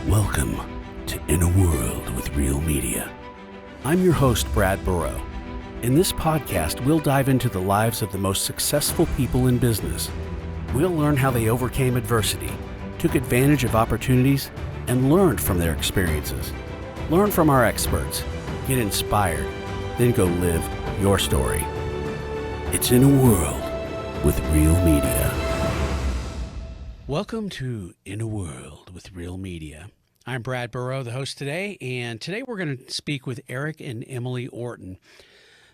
Welcome to In a World with Real Media. I'm your host, Brad Burrow. In this podcast, we'll dive into the lives of the most successful people in business. We'll learn how they overcame adversity, took advantage of opportunities, and learned from their experiences. Learn from our experts, get inspired, then go live your story. It's In a World with Real Media. Welcome to In a World with Real Media. I'm Brad Burrow, the host today, and today we're going to speak with Erik and Emily Orton.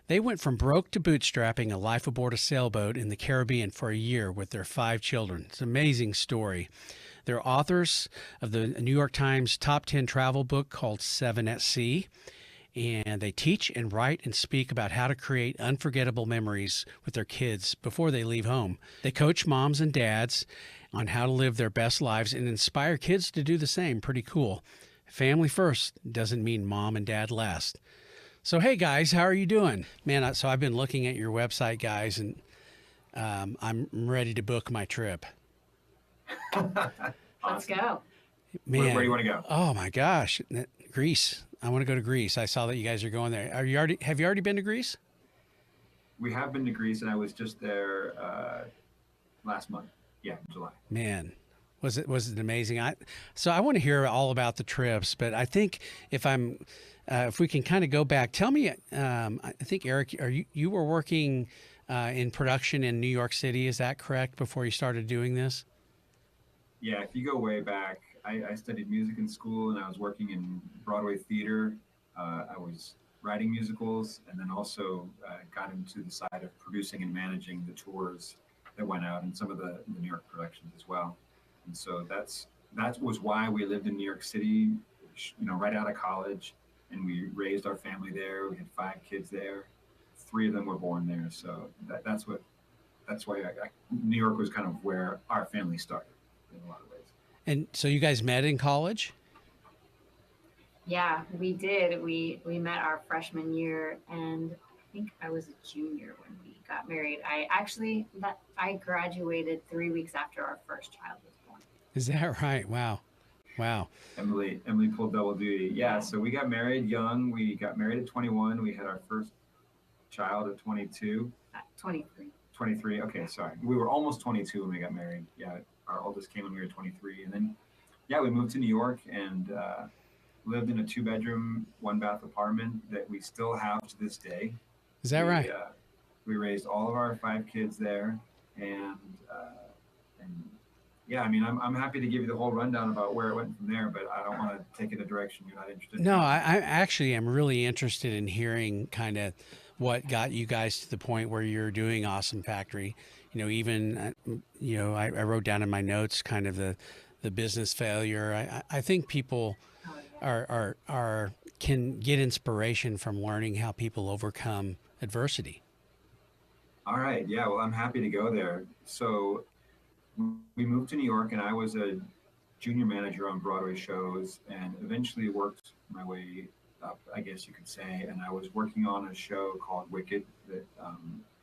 They went from broke to bootstrapping a life aboard a sailboat in the Caribbean for a year with their 5 children. It's an amazing story. They're authors of the New York Times top 10 travel book called 7 at Sea, and they teach and write and speak about how to create unforgettable memories with their kids before they leave home. They coach moms and dads on how to live their best lives and inspire kids to do the same. Pretty cool. Family first doesn't mean mom and dad last. So, hey guys, how are you doing? Man, so I've been looking at your website, guys, and I'm ready to book my trip. Let's go. Man, where do you want to go? Oh my gosh, Greece. I want to go to Greece. I saw that you guys are going there. Have you already been to Greece? We have been to Greece, and I was just there last month. Yeah, July. Man, was it amazing? So I want to hear all about the trips, but I think if we can kind of go back, tell me. I think Erik, you were working in production in New York City? Is that correct? Before you started doing this? Yeah, if you go way back, I studied music in school, and I was working in Broadway theater. I was writing musicals, and then also got into the side of producing and managing the tours that went out and some of the New York productions as well. And so that was why we lived in New York City, right out of college, and we raised our family there. We had 5 kids there. 3 of them were born there. So that's why New York was kind of where our family started in a lot of ways. And so you guys met in college? Yeah, we did. We met our freshman year, and I think I was a junior when we got married. I graduated 3 weeks after our first child was born. Is that right? Wow. Emily pulled double duty. Yeah, so we got married young. We got married at 21. We had our first child at 22. 23. 23. Okay, sorry. We were almost 22 when we got married. Yeah, our oldest came when we were 23. And then, we moved to New York and lived in a 2-bedroom, 1-bath apartment that we still have to this day. Is that right? We raised all of our 5 kids there, and yeah, I mean, I'm happy to give you the whole rundown about where it went from there, but I don't want to take it a direction you're not interested in. No, I actually am really interested in hearing kind of what got you guys to the point where you're doing Awesome Factory. I wrote down in my notes kind of the business failure. I think people can get inspiration from learning how people overcome adversity. All right. Yeah. Well, I'm happy to go there. So we moved to New York, and I was a junior manager on Broadway shows, and eventually worked my way up, I guess you could say. And I was working on a show called Wicked that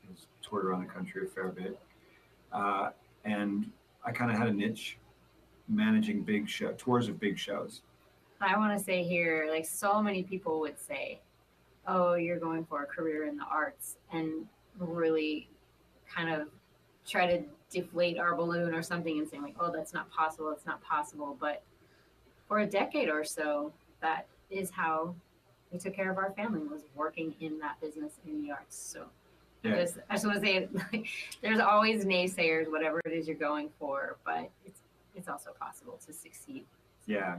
was toured around the country a fair bit. And I kind of had a niche managing tours of big shows. I want to say here, like so many people would say, oh, you're going for a career in the arts, and really kind of try to deflate our balloon or something and saying like, oh, that's not possible. But for a decade or so, that is how we took care of our family, was working in that business in the arts. So I just want to say, like, there's always naysayers, whatever it is you're going for, but it's also possible to succeed. Yeah,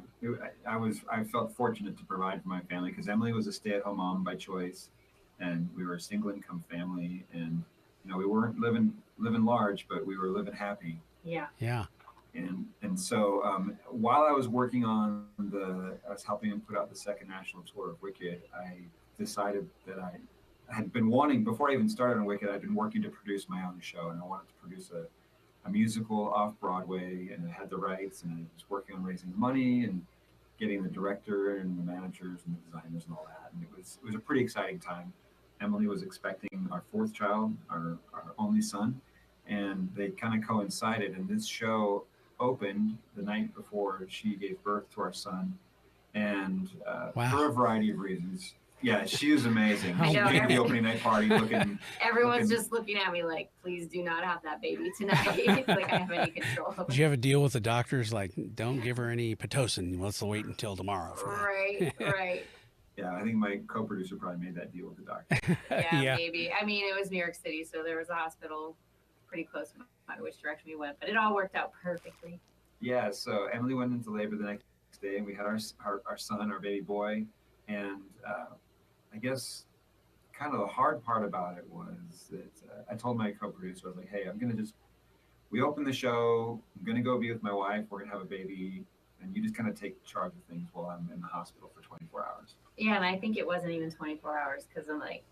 I felt fortunate to provide for my family because Emily was a stay-at-home mom by choice, and we were a single-income family, and we weren't living large, but we were living happy. Yeah. And so while I was working on I was helping him put out the second national tour of Wicked, I decided that I had been wanting, before I even started on Wicked, I'd been working to produce my own show, and I wanted to produce a musical off Broadway, and I had the rights, and I was working on raising the money and getting the director and the managers and the designers and all that. And it was a pretty exciting time. Emily was expecting our 4th child, our only son, and they kind of coincided. And this show opened the night before she gave birth to our son, and Wow. for a variety of reasons. Yeah, she was amazing. I She know, came to the opening night party looking. Everyone's just looking at me like, please do not have that baby tonight. Like I have any control. Did you have a deal with the doctors? Like, don't give her any Pitocin. Let's wait until tomorrow for that. Right, right. Yeah, I think my co-producer probably made that deal with the doctor. Yeah, maybe. I mean, it was New York City, so there was a hospital pretty close no matter which direction we went, but it all worked out perfectly. Yeah, so Emily went into labor the next day, and we had our son, our baby boy, and I guess kind of the hard part about it was that I told my co-producer, I was like, hey, we open the show, I'm gonna go be with my wife, we're gonna have a baby, and you just kind of take charge of things while I'm in the hospital for 24 hours. Yeah, and I think it wasn't even 24 hours because I'm like,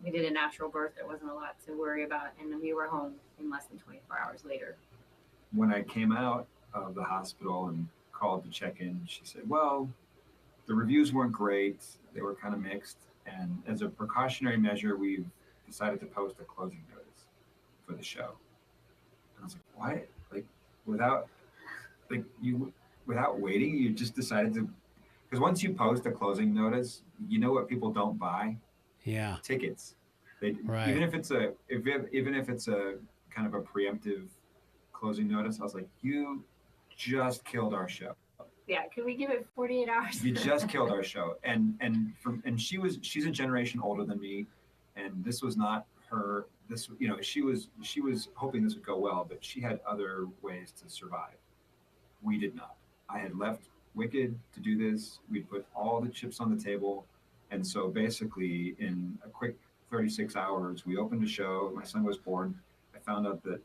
we did a natural birth. There wasn't a lot to worry about, and then we were home in less than 24 hours later. When I came out of the hospital and called to check in, she said, well, the reviews weren't great. They were kind of mixed. And as a precautionary measure, we've decided to post a closing notice for the show. And I was like, what? Like, without waiting, you just decided to, because once you post a closing notice, you know what people don't buy? Yeah. Tickets. Right. Even if it's a kind of a preemptive closing notice, I was like, you just killed our show. Yeah, could we give it 48 hours? You just killed our show. And she's a generation older than me, and this was not her. This, you know, she was hoping this would go well, but she had other ways to survive. We did not. I had left Wicked to do this. We put all the chips on the table, and so basically in a quick 36 hours, we opened a show. My son was born. I found out that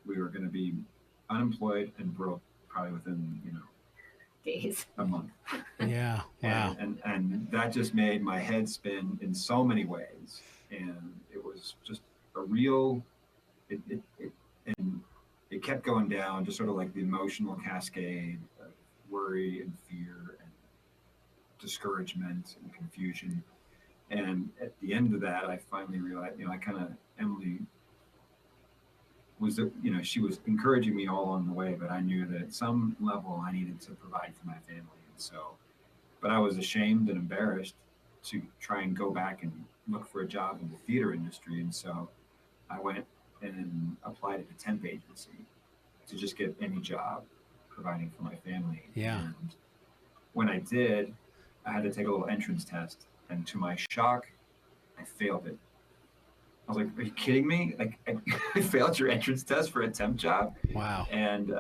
we were going to be unemployed and broke probably within, days, a month. Yeah. Wow. And that just made my head spin in so many ways. And it was just a real, and it kept going down, just sort of like the emotional cascade of worry and fear and discouragement and confusion. And at the end of that, I finally realized, Emily was, she was encouraging me all along the way, but I knew that at some level I needed to provide for my family. And so, but I was ashamed and embarrassed to try and go back and look for a job in the theater industry. And so I went and applied at a temp agency to just get any job providing for my family. Yeah. And when I did, I had to take a little entrance test. And to my shock, I failed it. I was like, are you kidding me? Like, I failed your entrance test for a temp job. Wow. And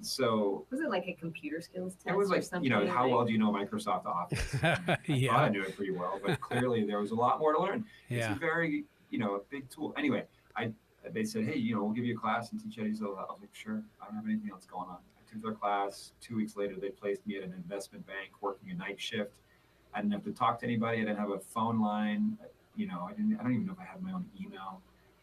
so. Was it like a computer skills test? It was like, or something? How well do you know Microsoft Office? I thought I knew it pretty well, but clearly there was a lot more to learn. Yeah. It's a very, a big tool. Anyway, they said, hey, we'll give you a class and teach you how to use it. I was like, sure, I don't have anything else going on. I took their class. 2 weeks later, they placed me at an investment bank working a night shift. I didn't have to talk to anybody. I didn't have a phone line. I don't even know if I had my own email.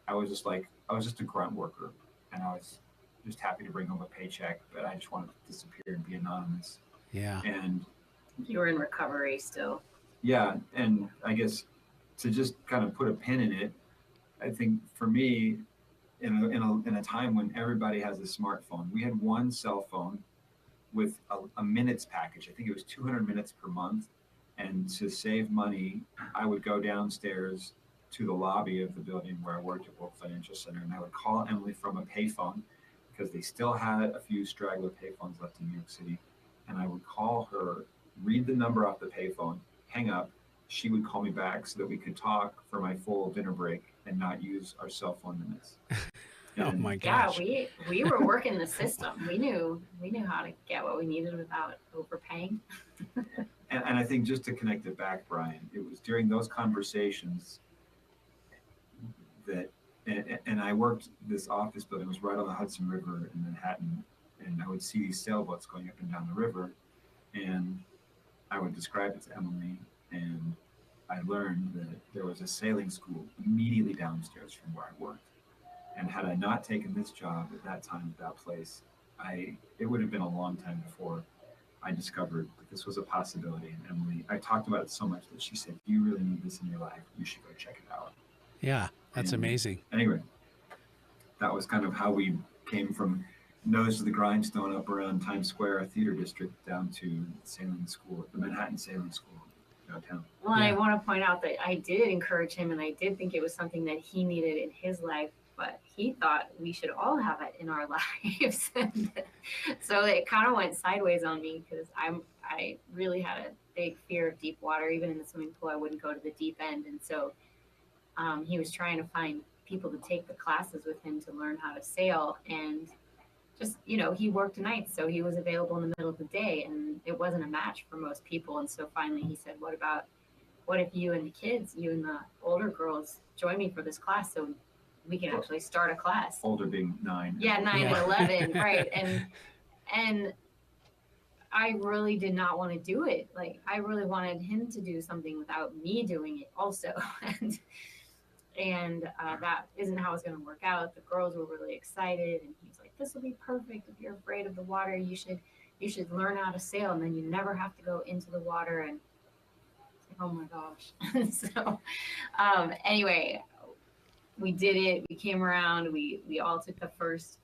I was just a grunt worker, and I was just happy to bring home a paycheck, but I just wanted to disappear and be anonymous. Yeah. And you were in recovery still. Yeah. And I guess to just kind of put a pin in it, I think for me, in a time when everybody has a smartphone, we had one cell phone with a minutes package. I think it was 200 minutes per month. And to save money, I would go downstairs to the lobby of the building where I worked at World Financial Center, and I would call Emily from a payphone because they still had a few straggler payphones left in New York City. And I would call her, read the number off the payphone, hang up. She would call me back so that we could talk for my full dinner break and not use our cell phone minutes. Oh my gosh. Yeah, we were working the system. We knew how to get what we needed without overpaying. And I think just to connect it back, Brian, it was during those conversations that, and I worked this office building, it was right on the Hudson River in Manhattan, and I would see these sailboats going up and down the river, and I would describe it to Emily, and I learned that there was a sailing school immediately downstairs from where I worked. And had I not taken this job at that time, at that place, it would have been a long time before I discovered that this was a possibility. And Emily, I talked about it so much that she said, you really need this in your life. You should go check it out. Yeah, that's amazing. Anyway, that was kind of how we came from nose to the grindstone up around Times Square Theater District down to sailing school, the Manhattan Sailing School downtown. Well, I want to point out that I did encourage him, and I did think it was something that he needed in his life, but he thought we should all have it in our lives. So it kind of went sideways on me because I really had a big fear of deep water. Even in the swimming pool, I wouldn't go to the deep end, and so he was trying to find people to take the classes with him to learn how to sail. And just, he worked nights, so he was available in the middle of the day, and it wasn't a match for most people. And so finally he said, what if you and the kids, you and the older girls, join me for this class so we can actually start a class? Older being 9. Yeah, 9 and 11, right. And I really did not want to do it. Like, I really wanted him to do something without me doing it also. And that isn't how it's going to work out. The girls were really excited, and he was like, "This will be perfect. If you're afraid of the water, you should learn how to sail, and then you never have to go into the water." And it's like, oh my gosh. So anyway, we did it. We came around. We all took the first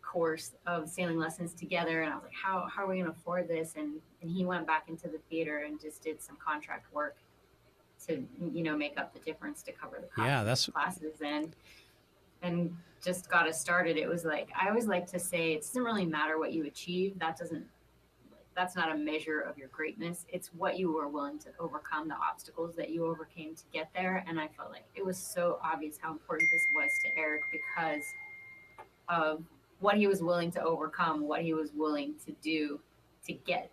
course of sailing lessons together, and I was like, how are we going to afford this? And he went back into the theater and just did some contract work to make up the difference to cover the cost of classes, and just got us started. It was like, I always like to say, it doesn't really matter what you achieve. That's not a measure of your greatness. It's what you were willing to overcome, the obstacles that you overcame to get there. And I felt like it was so obvious how important this was to Erik because of what he was willing to overcome, what he was willing to do to get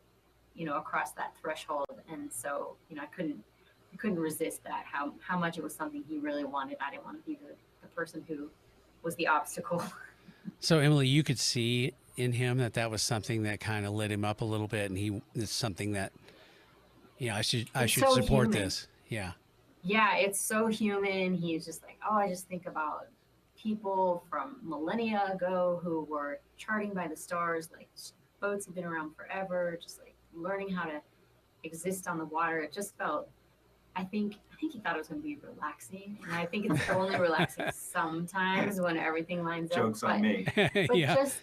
across that threshold. And so I couldn't resist that, how much it was something he really wanted. I didn't want to be the person who was the obstacle. So Emily, you could see in him that was something that kind of lit him up a little bit, and it's something that I should so support human. This. Yeah, it's so human. He's just like, I just think about people from millennia ago who were charting by the stars, like boats have been around forever, just like learning how to exist on the water. It just felt, I think he thought it was going to be relaxing, and I think it's only relaxing sometimes when everything lines up. Joke's on me. But just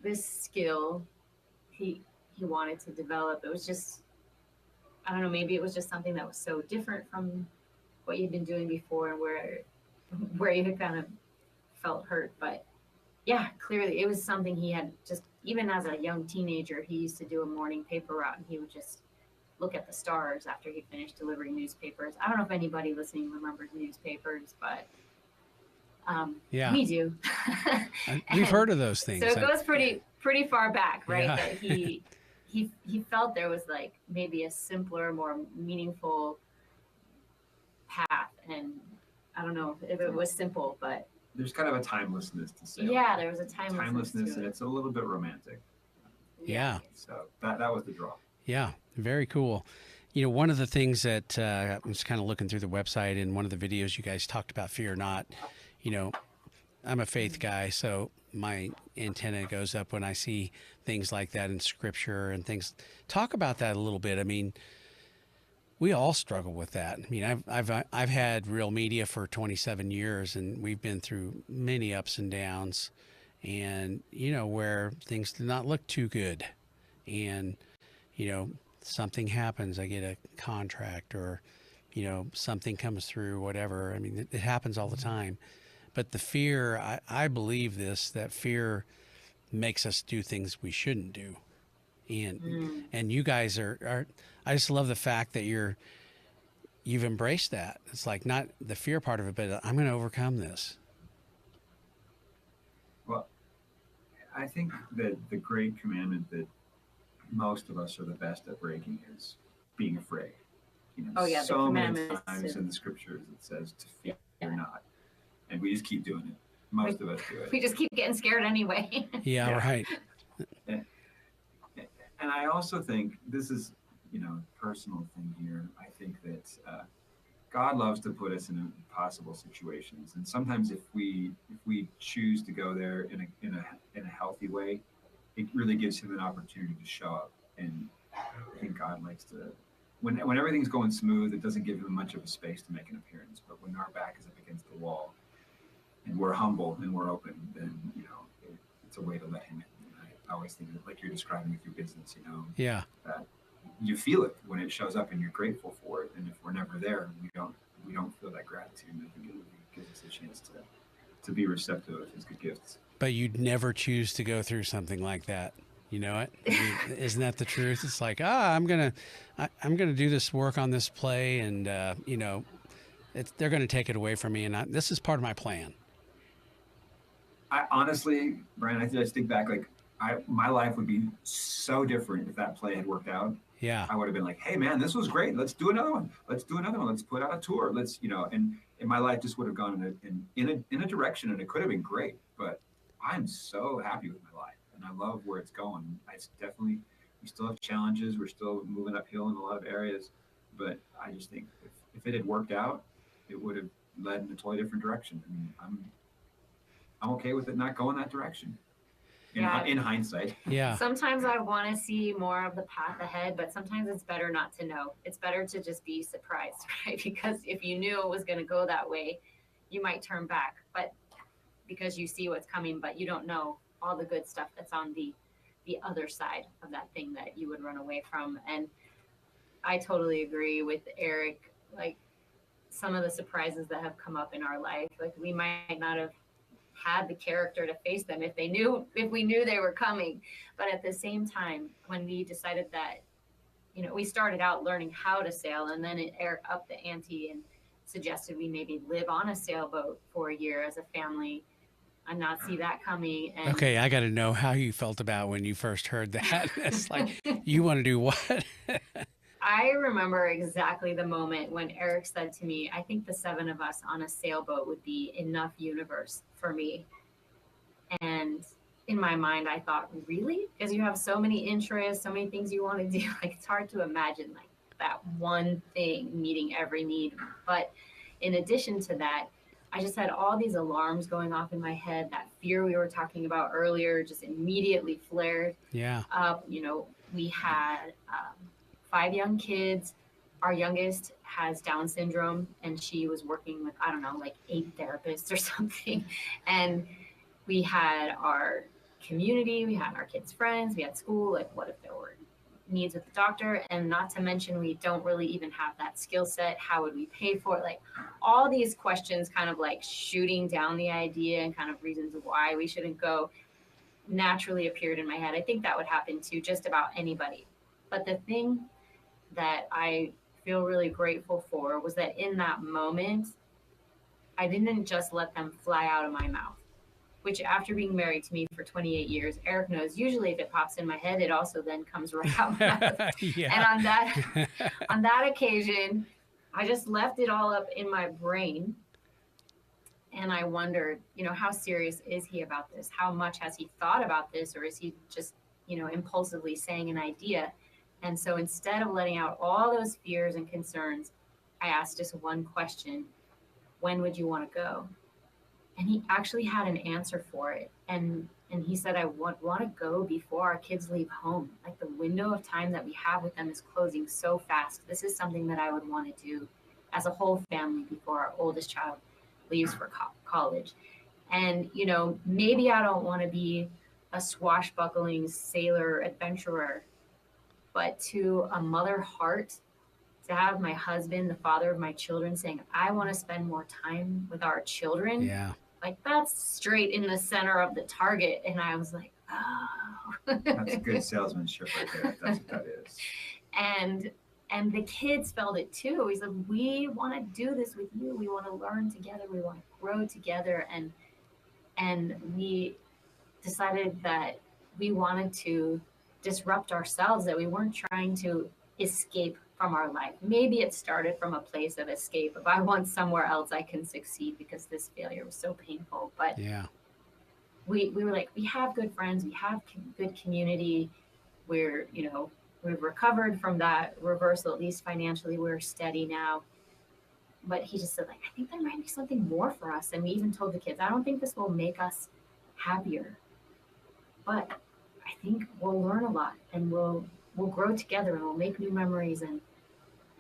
this skill he wanted to develop. It was just, I don't know, maybe it was just something that was so different from what you'd been doing before, and where you had kind of felt hurt. But yeah, clearly it was something he had just, even as a young teenager, he used to do a morning paper route, and he would just look at the stars after he finished delivering newspapers. I don't know if anybody listening remembers newspapers, but we do. We've heard of those things. So it goes pretty far back, right? Yeah. That he felt there was like maybe a simpler, more meaningful path, and I don't know if it was simple, but there's kind of a timelessness to say. Yeah, there was a timelessness and it's a little bit romantic. Yeah. So that was the draw. Yeah, very cool. One of the things that I was kind of looking through the website, and one of the videos you guys talked about fear not, I'm a faith guy, so my antenna goes up when I see things like that in scripture and things. Talk about that a little bit. I mean, we all struggle with that. I mean, I've had Real Media for 27 years, and we've been through many ups and downs, and where things did not look too good, and something happens, I get a contract, or something comes through, whatever. I mean, it happens all the time. But the fear, I believe that fear makes us do things we shouldn't do. And you guys are I just love the fact that you've embraced that. It's like not the fear part of it, but I'm going to overcome this. Well, I think that the great commandment that most of us are the best at breaking is being afraid. So many times in the scriptures it says to fear not, and we just keep doing it. Most of us do it. We just keep getting scared anyway. Yeah, right. And I also think this is, a personal thing here. I think that God loves to put us in impossible situations, and sometimes if we choose to go there in a healthy way, it really gives him an opportunity to show up. And I think God likes to, when everything's going smooth, it doesn't give him much of a space to make an appearance. But when our back is up against the wall we're humble and we're open, then, it's a way to let him in. And I always think that, like you're describing with your business, Yeah. that you feel it when it shows up and you're grateful for it. And if we're never there, we don't feel that gratitude. And I think it gives us a chance to be receptive of his good gifts. But you'd never choose to go through something like that. You know it? I mean, isn't that the truth? It's like, I'm gonna do this work on this play, and they're gonna take it away from me, and this is part of my plan. I honestly, Brian, I just think back, like my life would be so different if that play had worked out. Yeah. I would have been like, hey man, this was great. Let's do another one. Let's do another one. Let's put out a tour. And my life just would have gone in a direction, and it could have been great. But I'm so happy with my life, and I love where it's going. It's definitely, we still have challenges. We're still moving uphill in a lot of areas, but I just think if it had worked out, it would have led in a totally different direction. I mean, I'm okay with it not going that direction. In hindsight. Yeah. Sometimes I want to see more of the path ahead, but sometimes it's better not to know. It's better to just be surprised, right? Because if you knew it was going to go that way, you might turn back. But because you see what's coming, but you don't know all the good stuff that's on the other side of that thing that you would run away from. And I totally agree with Eric. Like, some of the surprises that have come up in our life, like, we might not have had the character to face them if we knew they were coming. But at the same time, when we decided that, we started out learning how to sail, and then Eric upped the ante and suggested we maybe live on a sailboat for a year as a family and not see that coming. And okay, I got to know how you felt about when you first heard that. It's like, you want to do what? I remember exactly the moment when Eric said to me, I think the 7 of us on a sailboat would be enough universe for me. And in my mind, I thought, really? Because you have so many interests, so many things you want to do. Like, it's hard to imagine like that one thing meeting every need. But in addition to that, I just had all these alarms going off in my head. That fear we were talking about earlier just immediately flared up. We had 5 young kids. Our youngest has Down syndrome, and she was working with, 8 therapists or something. And we had our community, we had our kids' friends, we had school. Like, what if there were needs with the doctor? And not to mention, we don't really even have that skill set. How would we pay for it? Like, all these questions kind of like shooting down the idea and kind of reasons why we shouldn't go naturally appeared in my head. I think that would happen to just about anybody. But the thing that I feel really grateful for was that in that moment, I didn't just let them fly out of my mouth, which, after being married to me for 28 years, Eric knows usually if it pops in my head, it also then comes right out my mouth. Yeah. And on that occasion, I just left it all up in my brain. And I wondered, how serious is he about this? How much has he thought about this? Or is he just, impulsively saying an idea? And so instead of letting out all those fears and concerns, I asked just one question: when would you want to go? And he actually had an answer for it. And he said, I want to go before our kids leave home. Like, the window of time that we have with them is closing so fast. This is something that I would want to do as a whole family before our oldest child leaves for college. And, maybe I don't want to be a swashbuckling sailor adventurer, but to a mother heart, to have my husband, the father of my children, saying, I want to spend more time with our children. Yeah. Like, that's straight in the center of the target. And I was like, oh. That's good salesmanship right there. That's what that is. And the kids felt it too. He said, we want to do this with you. We want to learn together. We want to grow together. And we decided that we wanted to disrupt ourselves, that we weren't trying to escape from our life. Maybe it started from a place of escape. If I want somewhere else, I can succeed because this failure was so painful. But yeah, we were like, we have good friends, we have good community. We've recovered from that reversal, at least financially. We're steady now. But he just said, like, I think there might be something more for us. And we even told the kids, I don't think this will make us happier, but I think we'll learn a lot, and we'll grow together, and we'll make new memories. And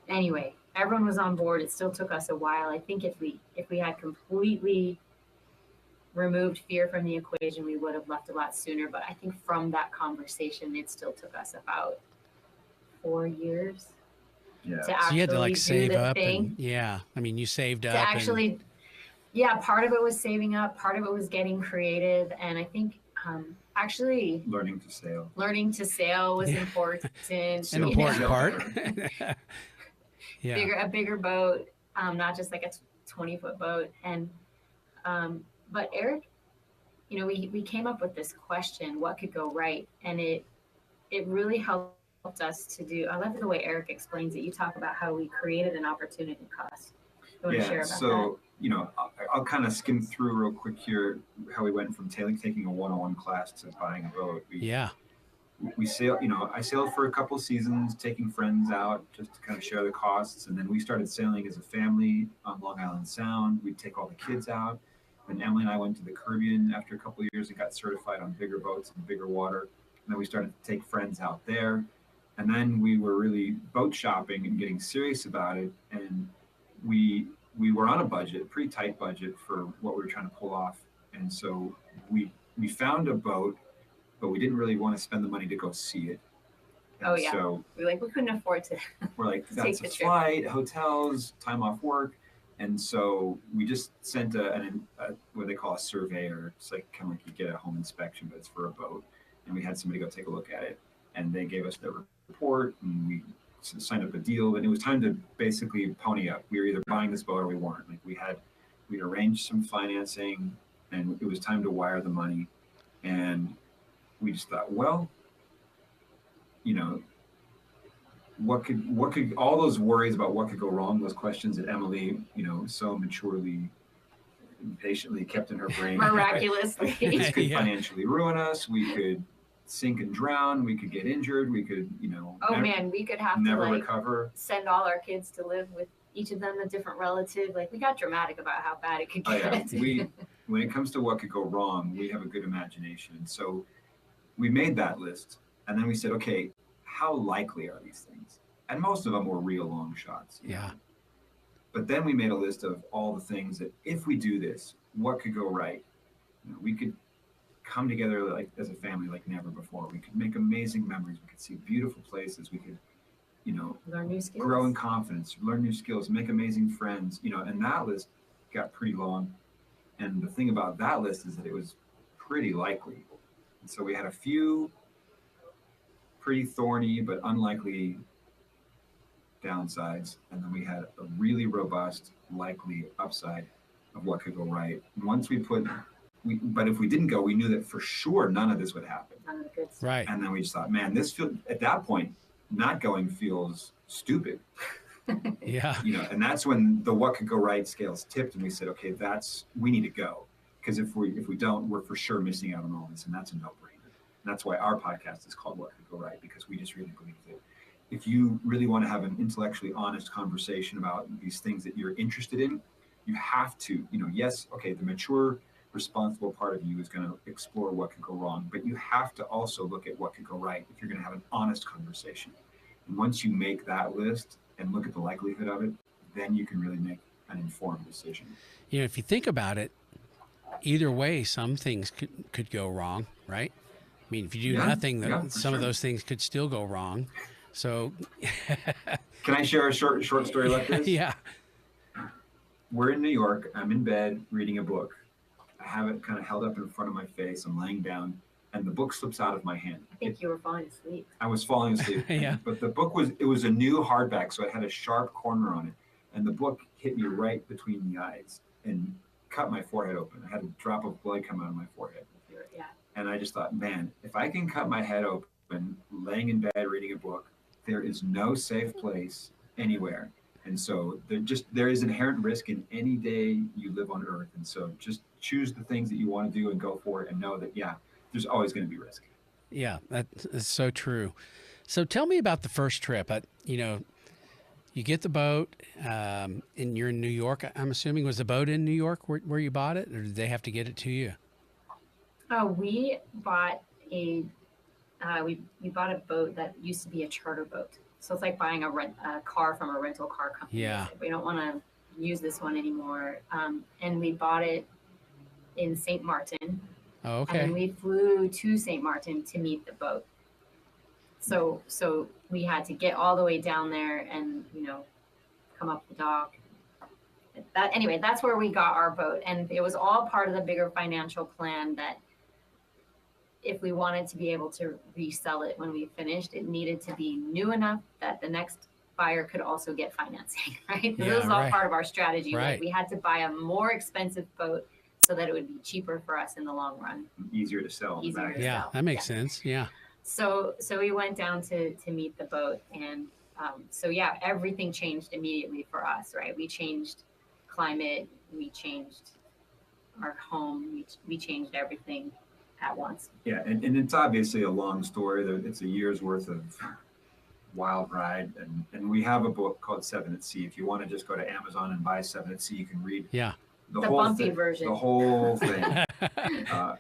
anyway, everyone was on board. It still took us a while. I think if we had completely removed fear from the equation, we would have left a lot sooner. But I think from that conversation, it still took us about 4 years Yeah. to So you actually had to like do save the up thing. and yeah, I mean, you saved To up and actually, yeah, part of it was saving up, part of it was getting creative, and I think actually Learning to sail. learning to sail was Yeah. important. an Sail- important sail part. better. Yeah. A bigger boat, not just like a 20-foot boat. And but Eric, we came up with this question, what could go right? And it really helped us to do. I love the way Eric explains it. You talk about how we created an opportunity cost. You want to share Yeah. about that? So, I'll kind of skim through real quick here how we went from taking a one-on-one class to buying a boat. Yeah. We sailed, I sailed for a couple seasons, taking friends out just to kind of share the costs. And then we started sailing as a family on Long Island Sound. We'd take all the kids out. Then Emily and I went to the Caribbean after a couple of years and got certified on bigger boats and bigger water. And then we started to take friends out there. And then we were really boat shopping and getting serious about it. And we were on a budget, pretty tight budget for what we were trying to pull off. And so we found a boat, but we didn't really want to spend the money to go see it. And Oh, yeah. So we couldn't afford to. we're like, to that's take a the trip. flight, hotels, time off work. And so we just sent a what they call a surveyor. It's like kind of like you get a home inspection, but it's for a boat. And we had somebody go take a look at it. And they gave us their report and we signed up a deal. And it was time to basically pony up. We were either buying this boat or we weren't. Like we'd arranged some financing and it was time to wire the money. And we just thought, well, what could all those worries about what could go wrong, those questions that Emily, so maturely and patiently kept in her brain. Miraculously. This could Yeah. financially ruin us. We could sink and drown. We could get injured. We could, Oh man, we could have to never like recover. send all our kids to live with each of them a different relative. Like we got dramatic about how bad it could Oh get. yeah, when it comes to what could go wrong, we have a good imagination. And so we made that list, and then we said, okay, how likely are these things? And most of them were real long shots. Yeah. But then we made a list of all the things that if we do this, what could go right? We could come together like as a family like never before. We could make amazing memories. We could see beautiful places. We could, Learn new skills. grow in confidence, learn new skills, make amazing friends. And that list got pretty long. And the thing about that list is that it was pretty likely. And so we had a few pretty thorny but unlikely downsides, and then we had a really robust, likely upside of what could go right. And once but if we didn't go, we knew that for sure none of this would happen. None of the good stuff. Right. And then we just thought, man, at that point, not going feels stupid. Yeah. And that's when the what could go right scales tipped, and we said, okay, we need to go, because if we don't, we're for sure missing out on all this, and that's a no-brainer. And that's why our podcast is called What Could Go Right, because we just really believe that if you really want to have an intellectually honest conversation about these things that you're interested in, you have to, yes, okay, the mature, responsible part of you is going to explore what could go wrong, but you have to also look at what could go right if you're going to have an honest conversation. And once you make that list and look at the likelihood of it, then you can really make an informed decision. If you think about it, either way, some things could go wrong, right? I mean, if you do nothing, some of those things could still go wrong. So, can I share a short story like this? Yeah. We're in New York. I'm in bed reading a book. I have it kind of held up in front of my face. I'm laying down, and the book slips out of my hand. I think you were falling asleep. I was falling asleep. Yeah. But the book was a new hardback, so it had a sharp corner on it, and the book hit me right between the eyes and cut my forehead open. I had a drop of blood come out of my forehead. Yeah. And I just thought, man, if I can cut my head open laying in bed reading a book, there is no safe place anywhere. And so there is inherent risk in any day you live on Earth. And so just choose the things that you want to do and go for it, and know that, there's always going to be risk. Yeah, that's so true. So tell me about the first trip. You get the boat, and you're in New York. I'm assuming, was the boat in New York where you bought it, or did they have to get it to you? We bought we bought a boat that used to be a charter boat. So it's like buying a car from a rental car company. Yeah. We don't want to use this one anymore. And we bought it in St. Martin. Oh, And then okay. we flew to St. Martin to meet the boat. So we had to get all the way down there and, come up the dock. Anyway, that's where we got our boat. And it was all part of the bigger financial plan that if we wanted to be able to resell it when we finished, it needed to be new enough that the next buyer could also get financing, right? Yeah, This was all right. part of our strategy. Right. Like we had to buy a more expensive boat so that it would be cheaper for us in the long run. Easier to sell. Easier to Yeah, sell. that makes sense. Yeah. So we went down to meet the boat, and everything changed immediately for us, right? We changed climate, we changed our home, we changed everything at once. Yeah, and it's obviously a long story. It's a year's worth of wild ride, and we have a book called Seven at Sea. If you want to just go to Amazon and buy Seven at Sea, you can read Yeah. The bumpy version. the whole thing.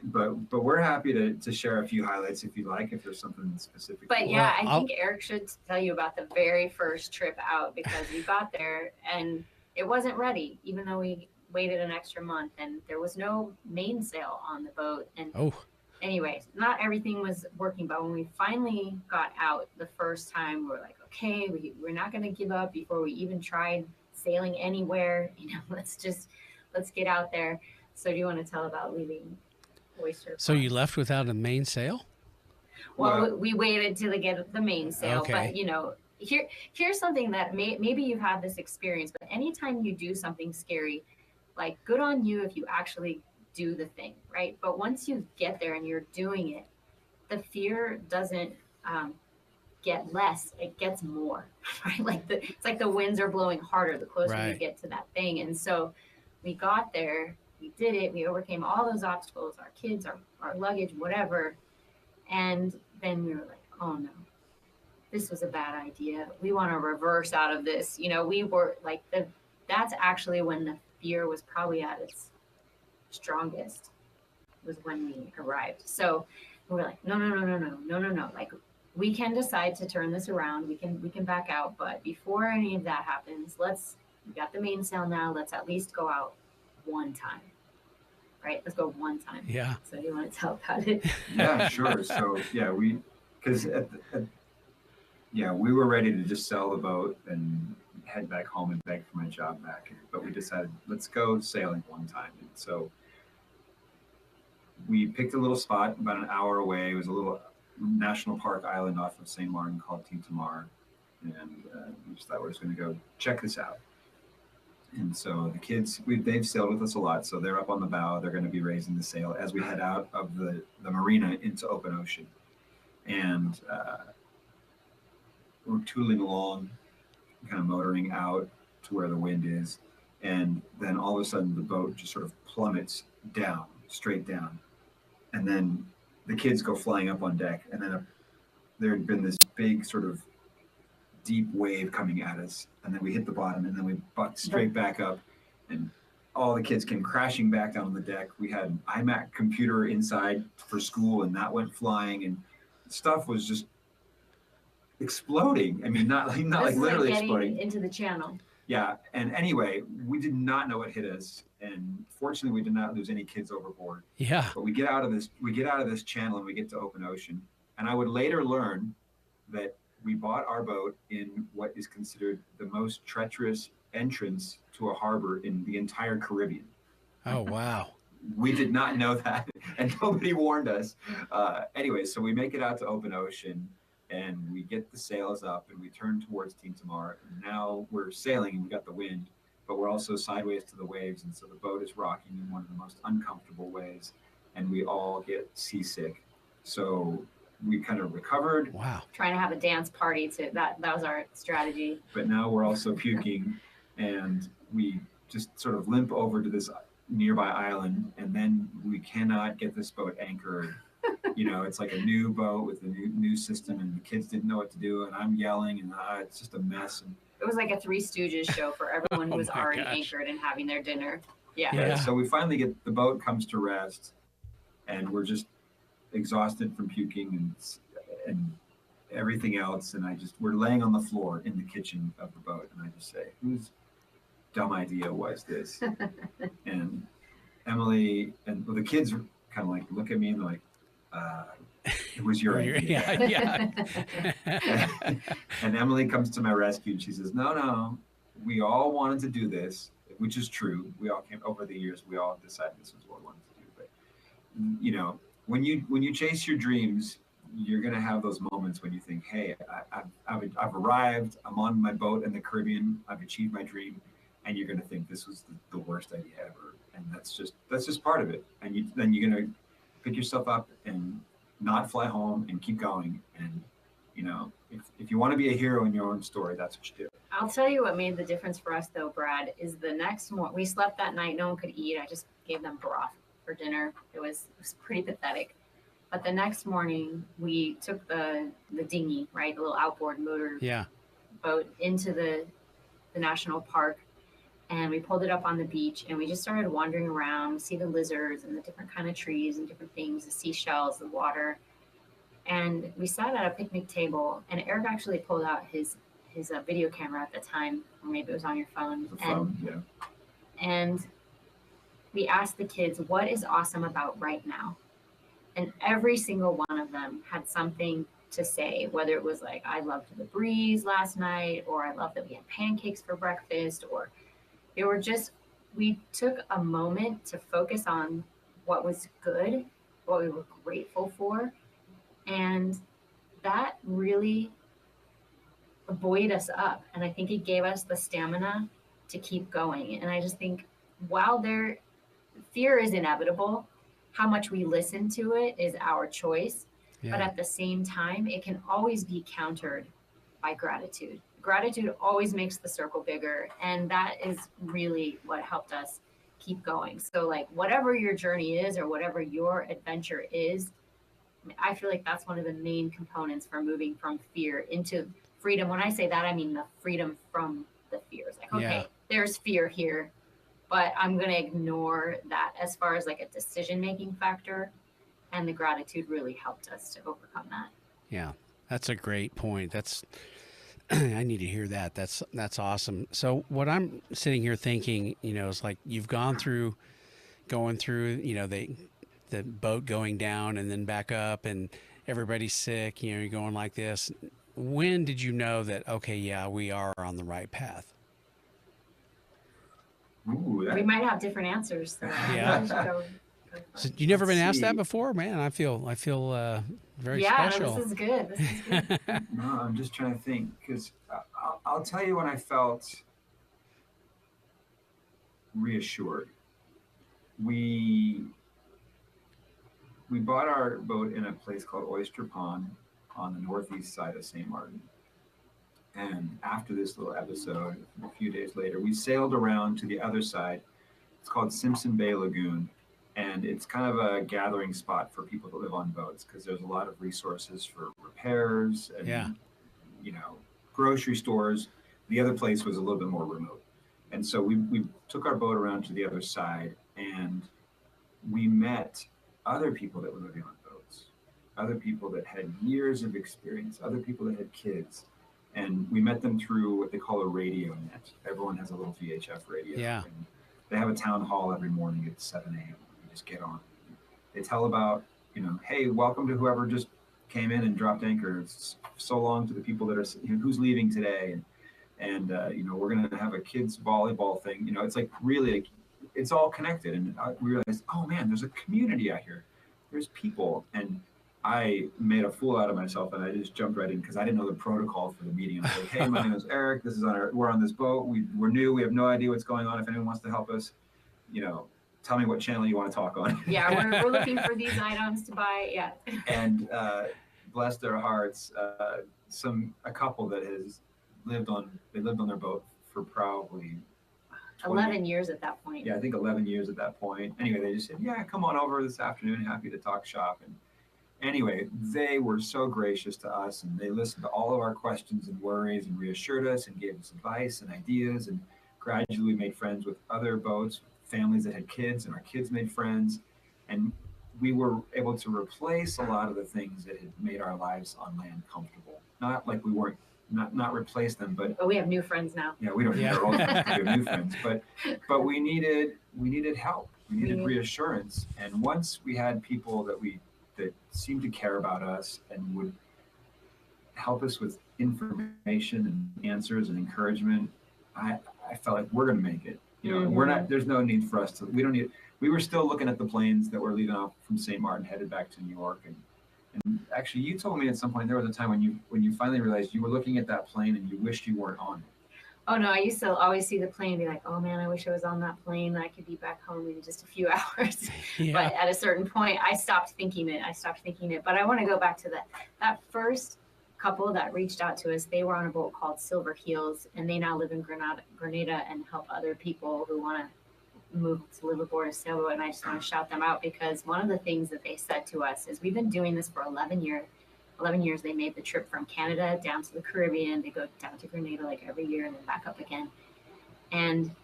But we're happy to share a few highlights if you like, if there's something specific. But Well, yeah, I think Eric should tell you about the very first trip out, because we got there and it wasn't ready, even though we waited an extra month, and there was no mainsail on the boat. And Oh, anyway, not everything was working, but when we finally got out the first time, we were like, okay, we're not going to give up before we even tried sailing anywhere. Let's get out there. So do you want to tell about leaving Oyster so Farm? you left without a mainsail? Well, we waited till they get the mainsail, Okay. but here's something that maybe you've had this experience, but anytime you do something scary, like good on you if you actually do the thing, right? But once you get there and you're doing it, the fear doesn't get less, it gets more, right? It's like the winds are blowing harder the closer you Right. get to that thing. And so we got there, we did it, we overcame all those obstacles, our kids, our luggage, whatever. And then we were like, oh no, this was a bad idea. We want to reverse out of this. We were like, that's actually when the fear was probably at its strongest, was when we arrived. So we were like, no. Like, we can decide to turn this around. We can back out. But before any of that happens, we got the mainsail now. Let's at least go out one time. Right? Let's go one time. Yeah. So do you want to tell about it? Yeah, sure. So we were ready to just sell the boat and head back home and beg for my job back. But we decided, let's go sailing one time. And so we picked a little spot about an hour away. It was a little national park island off of St. Martin called Tintamar. And we just thought we were just going to go check this out. And so the kids, they've sailed with us a lot. So they're up on the bow. They're going to be raising the sail as we head out of the marina into open ocean. And we're tooling along, kind of motoring out to where the wind is. And then all of a sudden the boat just sort of plummets down, straight down. And then the kids go flying up on deck. And then there had been this big sort of deep wave coming at us, and then we hit the bottom, and then we bucked straight back up, and all the kids came crashing back down on the deck. We had an iMac computer inside for school, and that went flying, and stuff was just exploding. I mean, not like literally exploding into the channel. Yeah, and anyway, we did not know what hit us, and fortunately, we did not lose any kids overboard. Yeah. But we get out of this channel, and we get to open ocean, and I would later learn that we bought our boat in what is considered the most treacherous entrance to a harbor in the entire Caribbean. Oh, wow. We did not know that, and nobody warned us. Anyway, so we make it out to open ocean, and we get the sails up, and we turn towards Tintamar. And now we're sailing, and we got the wind, but we're also sideways to the waves, and so the boat is rocking in one of the most uncomfortable ways, and we all get seasick. So we kind of recovered. Wow. Trying to have a dance party that was our strategy. But now we're also puking, and we just sort of limp over to this nearby island, and then we cannot get this boat anchored. It's like a new boat with a new system, and the kids didn't know what to do, and I'm yelling, and it's just a mess. And it was like a Three Stooges show for everyone who was my already gosh. anchored and having their dinner. Yeah. Yeah. So we finally get the boat comes to rest, and we're just exhausted from puking and everything else, and we're laying on the floor in the kitchen of the boat, and I just say, whose dumb idea was this? And Emily and the kids kind of like look at me and they're like, it was your idea. Yeah. And Emily comes to my rescue and she says, no, we all wanted to do this, which is true. We all came over the years. We all decided this was what we wanted to do. But, you know, when you chase your dreams, you're going to have those moments when you think, hey, I've arrived. I'm on my boat in the Caribbean. I've achieved my dream. And you're going to think this was the worst idea ever. And that's just part of it. And then you're going to pick yourself up and not fly home and keep going. And, you know, if you want to be a hero in your own story, that's what you do. I'll tell you what made the difference for us, though, Brad, is the next morning. We slept that night. No one could eat. I just gave them broth for dinner. It was pretty pathetic. But the next morning, we took the dinghy, right, the little outboard motor boat into the national park. And we pulled it up on the beach and we just started wandering around, see the lizards and the different kind of trees and different things, the seashells, the water. And we sat at a picnic table and Eric actually pulled out his video camera at the time, or maybe it was on your phone. And we asked the kids, what is awesome about right now? And every single one of them had something to say, whether it was like, I loved the breeze last night, or I love that we had pancakes for breakfast, or they were just, we took a moment to focus on what was good, what we were grateful for. And that really buoyed us up. And I think it gave us the stamina to keep going. And I just think while fear is inevitable, how much we listen to it is our choice. Yeah. But at the same time, it can always be countered by gratitude. Gratitude always makes the circle bigger. And that is really what helped us keep going. So like whatever your journey is or whatever your adventure is, I feel like that's one of the main components for moving from fear into freedom. When I say that, I mean the freedom from the fears. Like, okay, there's fear here, but I'm going to ignore that as far as like a decision-making factor. And the gratitude really helped us to overcome that. Yeah, that's a great point. I need to hear that. That's awesome. So what I'm sitting here thinking, you know, is like you've going through, you know, the boat going down and then back up and everybody's sick, you know, you're going like this. When did you know that, okay, yeah, we are on the right path? Ooh, we might have different answers. So yeah. So you never been asked that before, man? I feel very special. Yeah, this is good. No, I'm just trying to think because I'll tell you when I felt reassured. We bought our boat in a place called Oyster Pond on the northeast side of St. Martin. And after this little episode, a few days later, we sailed around to the other side. It's called Simpson Bay Lagoon. And it's kind of a gathering spot for people that live on boats because there's a lot of resources for repairs and, you know, grocery stores. The other place was a little bit more remote. And so we took our boat around to the other side and we met other people that were living on boats, other people that had years of experience, other people that had kids. And we met them through what they call a radio net. Everyone has a little VHF radio. Yeah. And they have a town hall every morning at 7 a.m. Just get on. They tell about, you know, hey, welcome to whoever just came in and dropped anchor. It's so long to the people that are, you know, who's leaving today. And you know, we're going to have a kids volleyball thing. You know, it's like really, like, it's all connected. And I realized, oh man, there's a community out here. There's people. And I made a fool out of myself and I just jumped right in because I didn't know the protocol for the meeting. I was like, hey, my name is Eric. This is we're on this boat. We're new. We have no idea what's going on. If anyone wants to help us, you know, tell me what channel you want to talk on. Yeah, we're looking for these items to buy. Yeah. And bless their hearts, a couple that has lived on their boat for probably 11 years at that point. Yeah, I think 11 years at that point. Anyway, they just said, yeah, come on over this afternoon. Happy to talk shop. And anyway, they were so gracious to us and they listened to all of our questions and worries and reassured us and gave us advice and ideas. And gradually made friends with other boats, families that had kids, and our kids made friends. And we were able to replace a lot of the things that had made our lives on land comfortable. Not like we weren't, not replace them, but we have new friends now. Yeah, we don't need our old friends, we have new friends. But we needed help. We needed reassurance. And once we had people that seemed to care about us and would help us with information and answers and encouragement, I felt like we're going to make it. We're not, there's no need for us to, we were still looking at the planes that were leaving off from St. Martin headed back to New York. And actually you told me at some point, there was a time when you finally realized you were looking at that plane and you wished you weren't on it. Oh no, I used to always see the plane and be like, oh man, I wish I was on that plane. I could be back home in just a few hours. Yeah. But at a certain point, I stopped thinking it. But I want to go back to that first couple that reached out to us. They were on a boat called Silver Heels, and they now live in Grenada and help other people who want to move to live aboard a sailboat. And I just want to shout them out, because one of the things that they said to us is, we've been doing this for 11 years. 11 years. They made the trip from Canada down to the Caribbean. They go down to Grenada like every year and then back up again. And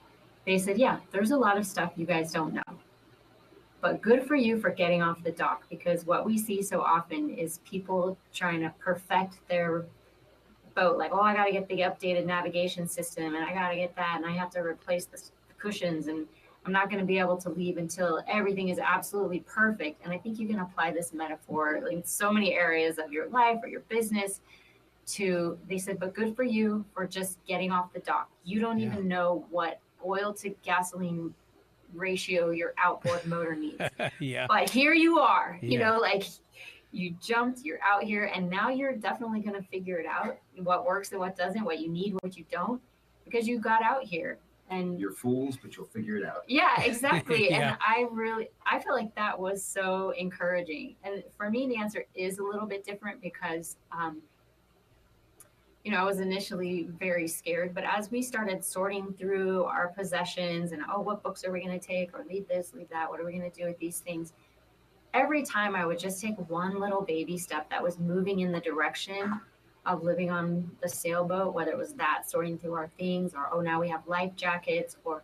they said, yeah, there's a lot of stuff you guys don't know, but good for you for getting off the dock, because what we see so often is people trying to perfect their boat. Like, oh, I got to get the updated navigation system, and I got to get that, and I have to replace the cushions, and I'm not going to be able to leave until everything is absolutely perfect. And I think you can apply this metaphor in so many areas of your life or your business they said, but good for you for just getting off the dock. You don't even know what oil to gasoline ratio your outboard motor needs. Yeah. But here you are, like you jumped, you're out here, and now you're definitely going to figure it out, what works and what doesn't, what you need, what you don't, because you got out here. And you're fools, but you'll figure it out. Yeah, exactly. Yeah. And I feel like that was so encouraging. And for me, the answer is a little bit different, because, I was initially very scared, but as we started sorting through our possessions and, what books are we going to take, or leave this, leave that, what are we going to do with these things? Every time I would just take one little baby step that was moving in the direction of living on the sailboat, whether it was that sorting through our things, or, now we have life jackets, or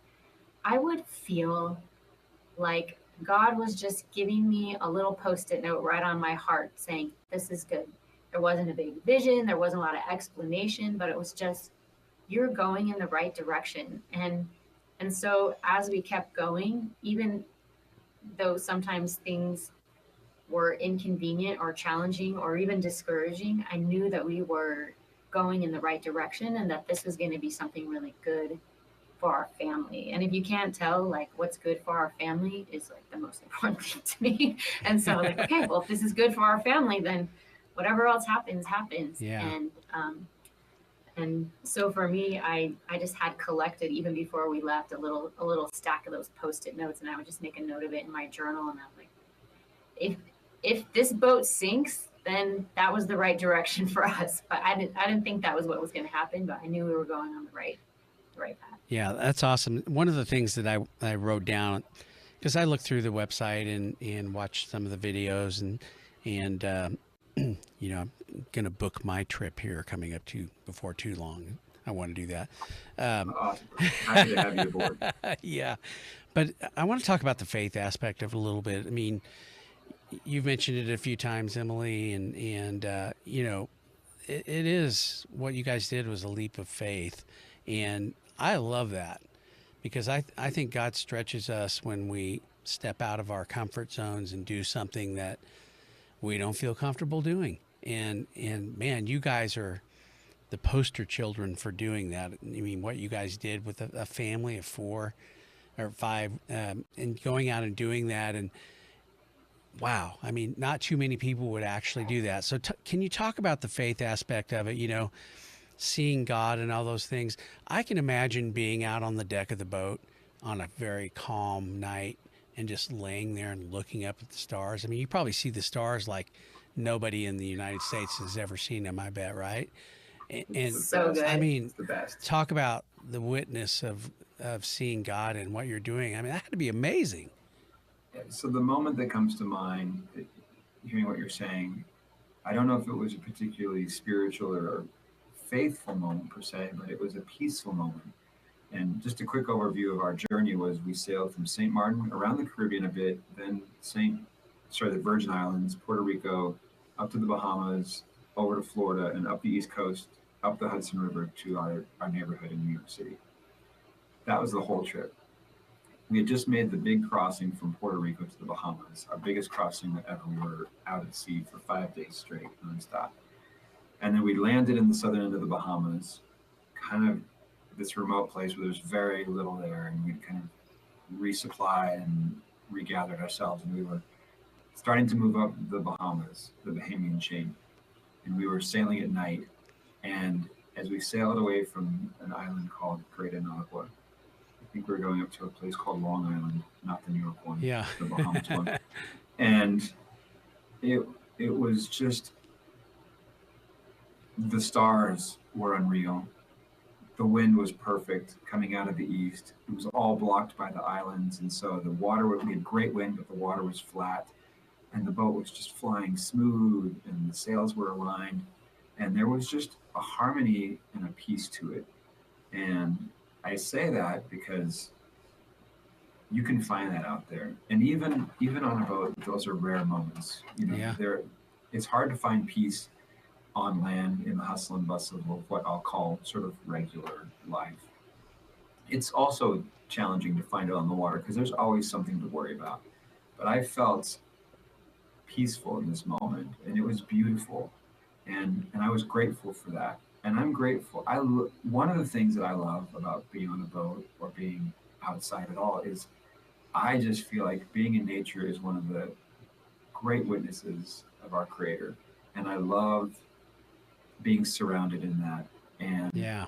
I would feel like God was just giving me a little Post-it note right on my heart saying, this is good. There wasn't a big vision. There wasn't a lot of explanation, but it was just, you're going in the right direction. And so as we kept going, even though sometimes things were inconvenient or challenging or even discouraging, I knew that we were going in the right direction, and that this was going to be something really good for our family. And if you can't tell, like, what's good for our family is like the most important thing to me. And so like, okay, well, if this is good for our family, then whatever else happens. Yeah. And so for me, I just had collected, even before we left, a little stack of those Post-it notes, and I would just make a note of it in my journal. And I'm like, if this boat sinks, then that was the right direction for us. But I didn't think that was what was going to happen, but I knew we were going on the right path. Yeah, that's awesome. One of the things that I wrote down, because I looked through the website and watched some of the videos, and I'm going to book my trip here coming up before too long. I want to do that. Awesome. Happy to have you aboard. Yeah. But I want to talk about the faith aspect of it a little bit. I mean, you've mentioned it a few times, Emily, and it is, what you guys did was a leap of faith. And I love that, because I think God stretches us when we step out of our comfort zones and do something that we don't feel comfortable doing. And man, you guys are the poster children for doing that. I mean, what you guys did with a family of 4 or 5, and going out and doing that, and wow, I mean, not too many people would actually do that. So can you talk about the faith aspect of it, seeing God and all those things? I can imagine being out on the deck of the boat on a very calm night and just laying there and looking up at the stars. I mean, you probably see the stars like nobody in the United States has ever seen them, I bet, right? And so good. I mean, It's the best. talk about the witness of seeing God and what you're doing. I mean, that had to be amazing. So the moment that comes to mind, hearing what you're saying, I don't know if it was a particularly spiritual or faithful moment per se, but it was a peaceful moment. And just a quick overview of our journey was we sailed from St. Martin around the Caribbean a bit, then the Virgin Islands, Puerto Rico, up to the Bahamas, over to Florida, and up the East Coast, up the Hudson River to our neighborhood in New York City. That was the whole trip. We had just made the big crossing from Puerto Rico to the Bahamas, our biggest crossing ever. We were out at sea for 5 days straight, nonstop. And then we landed in the southern end of the Bahamas, kind of this remote place where there's very little there, and we'd kind of resupply and regathered ourselves, and we were starting to move up the Bahamas, the Bahamian chain, and we were sailing at night. And as we sailed away from an island called Great Anagua, I think we were going up to a place called Long Island, not the New York one, Yeah. the Bahamas one. And it was just, the stars were unreal. The wind was perfect coming out of the east. It was all blocked by the islands, and so the water, we had great wind, but the water was flat, and the boat was just flying smooth, and the sails were aligned, and there was just a harmony and a peace to it. And I say that because you can find that out there, and even on a boat, those are rare moments. You know, Yeah. it's hard to find peace on land in the hustle and bustle of what I'll call sort of regular life. It's also challenging to find it on the water because there's always something to worry about. But I felt peaceful in this moment, and it was beautiful, and I was grateful for that. And I'm grateful. One of the things that I love about being on a boat or being outside at all is I just feel like being in nature is one of the great witnesses of our Creator, and I love being surrounded in that. And Yeah.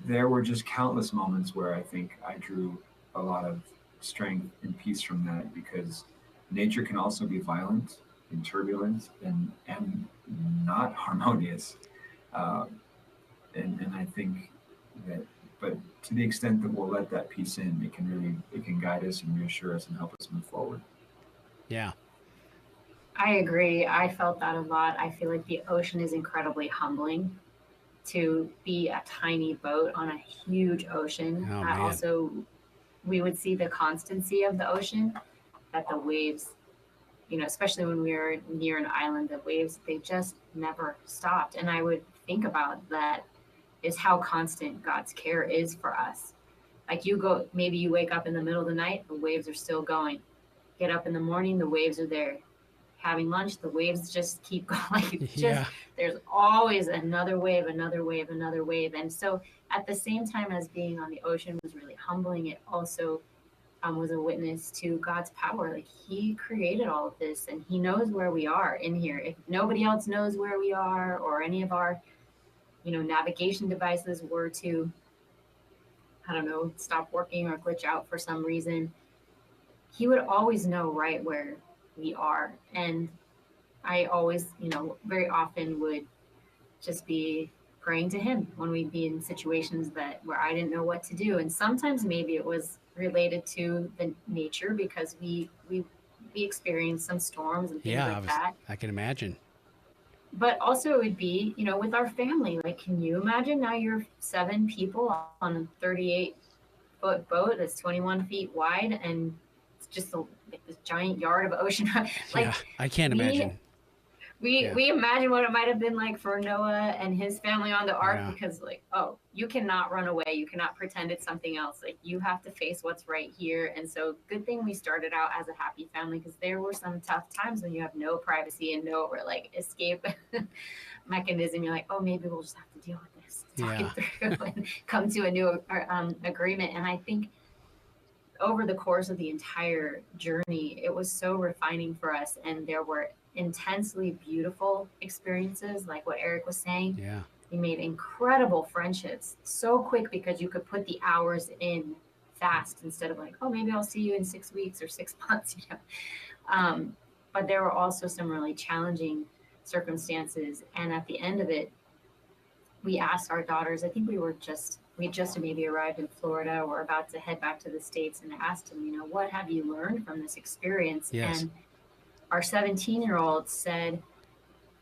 there were just countless moments where I think I drew a lot of strength and peace from that, because nature can also be violent and turbulent and not harmonious. Uh, and I think that, but to the extent that we'll let that peace in, it can guide us and reassure us and help us move forward. Yeah. I agree. I felt that a lot. I feel like the ocean is incredibly humbling. To be a tiny boat on a huge ocean. Oh, man. Also, we would see the constancy of the ocean, that the waves, especially when we were near an island, the waves, they just never stopped. And I would think about that is how constant God's care is for us. Like maybe you wake up in the middle of the night, the waves are still going. Get up in the morning, the waves are there. Having lunch, the waves just keep going. Yeah. There's always another wave, another wave, another wave. And so at the same time as being on the ocean was really humbling, it also was a witness to God's power. Like he created all of this, and he knows where we are in here. If nobody else knows where we are, or any of our, navigation devices were to, I don't know, stop working or glitch out for some reason, he would always know right where we are. And I always, very often would just be praying to him when we'd be in situations where I didn't know what to do. And sometimes maybe it was related to the nature, because we experienced some storms and things like that. I can imagine. But also it would be, with our family. Like, can you imagine now you're 7 people on a 38-foot boat that's 21 feet wide, and it's just this giant yard of ocean. Yeah, I can't imagine. We imagine what it might have been like for Noah and his family on the ark, because you cannot run away. You cannot pretend it's something else. Like, you have to face what's right here. And so good thing we started out as a happy family, because there were some tough times when you have no privacy and no escape mechanism. You're like, maybe we'll just have to deal with this, talk it through and come to a new agreement. And I think over the course of the entire journey, it was so refining for us. And there were intensely beautiful experiences, like what Erik was saying. Yeah. We made incredible friendships so quick, because you could put the hours in fast instead of like, maybe I'll see you in 6 weeks or 6 months, but there were also some really challenging circumstances. And at the end of it, we asked our daughters, I think we just maybe arrived in Florida or about to head back to the States, and asked them, what have you learned from this experience? Yes. And our 17-year-old said,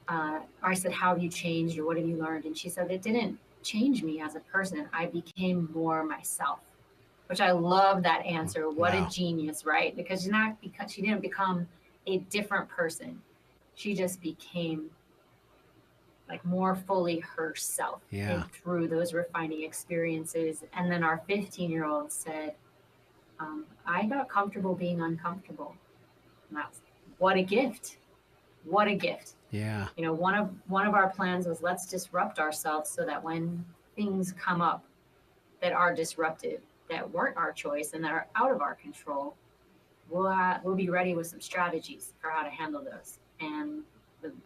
I said, how have you changed, or what have you learned? And she said, it didn't change me as a person. I became more myself, which I love that answer. What a genius, right? Because she didn't become a different person. She just became like more fully herself, and through those refining experiences. And then our 15-year-old said, I got comfortable being uncomfortable. And that's what a gift. What a gift. Yeah. You know, one of our plans was let's disrupt ourselves so that when things come up that are disruptive, that weren't our choice and that are out of our control, we'll be ready with some strategies for how to handle those. And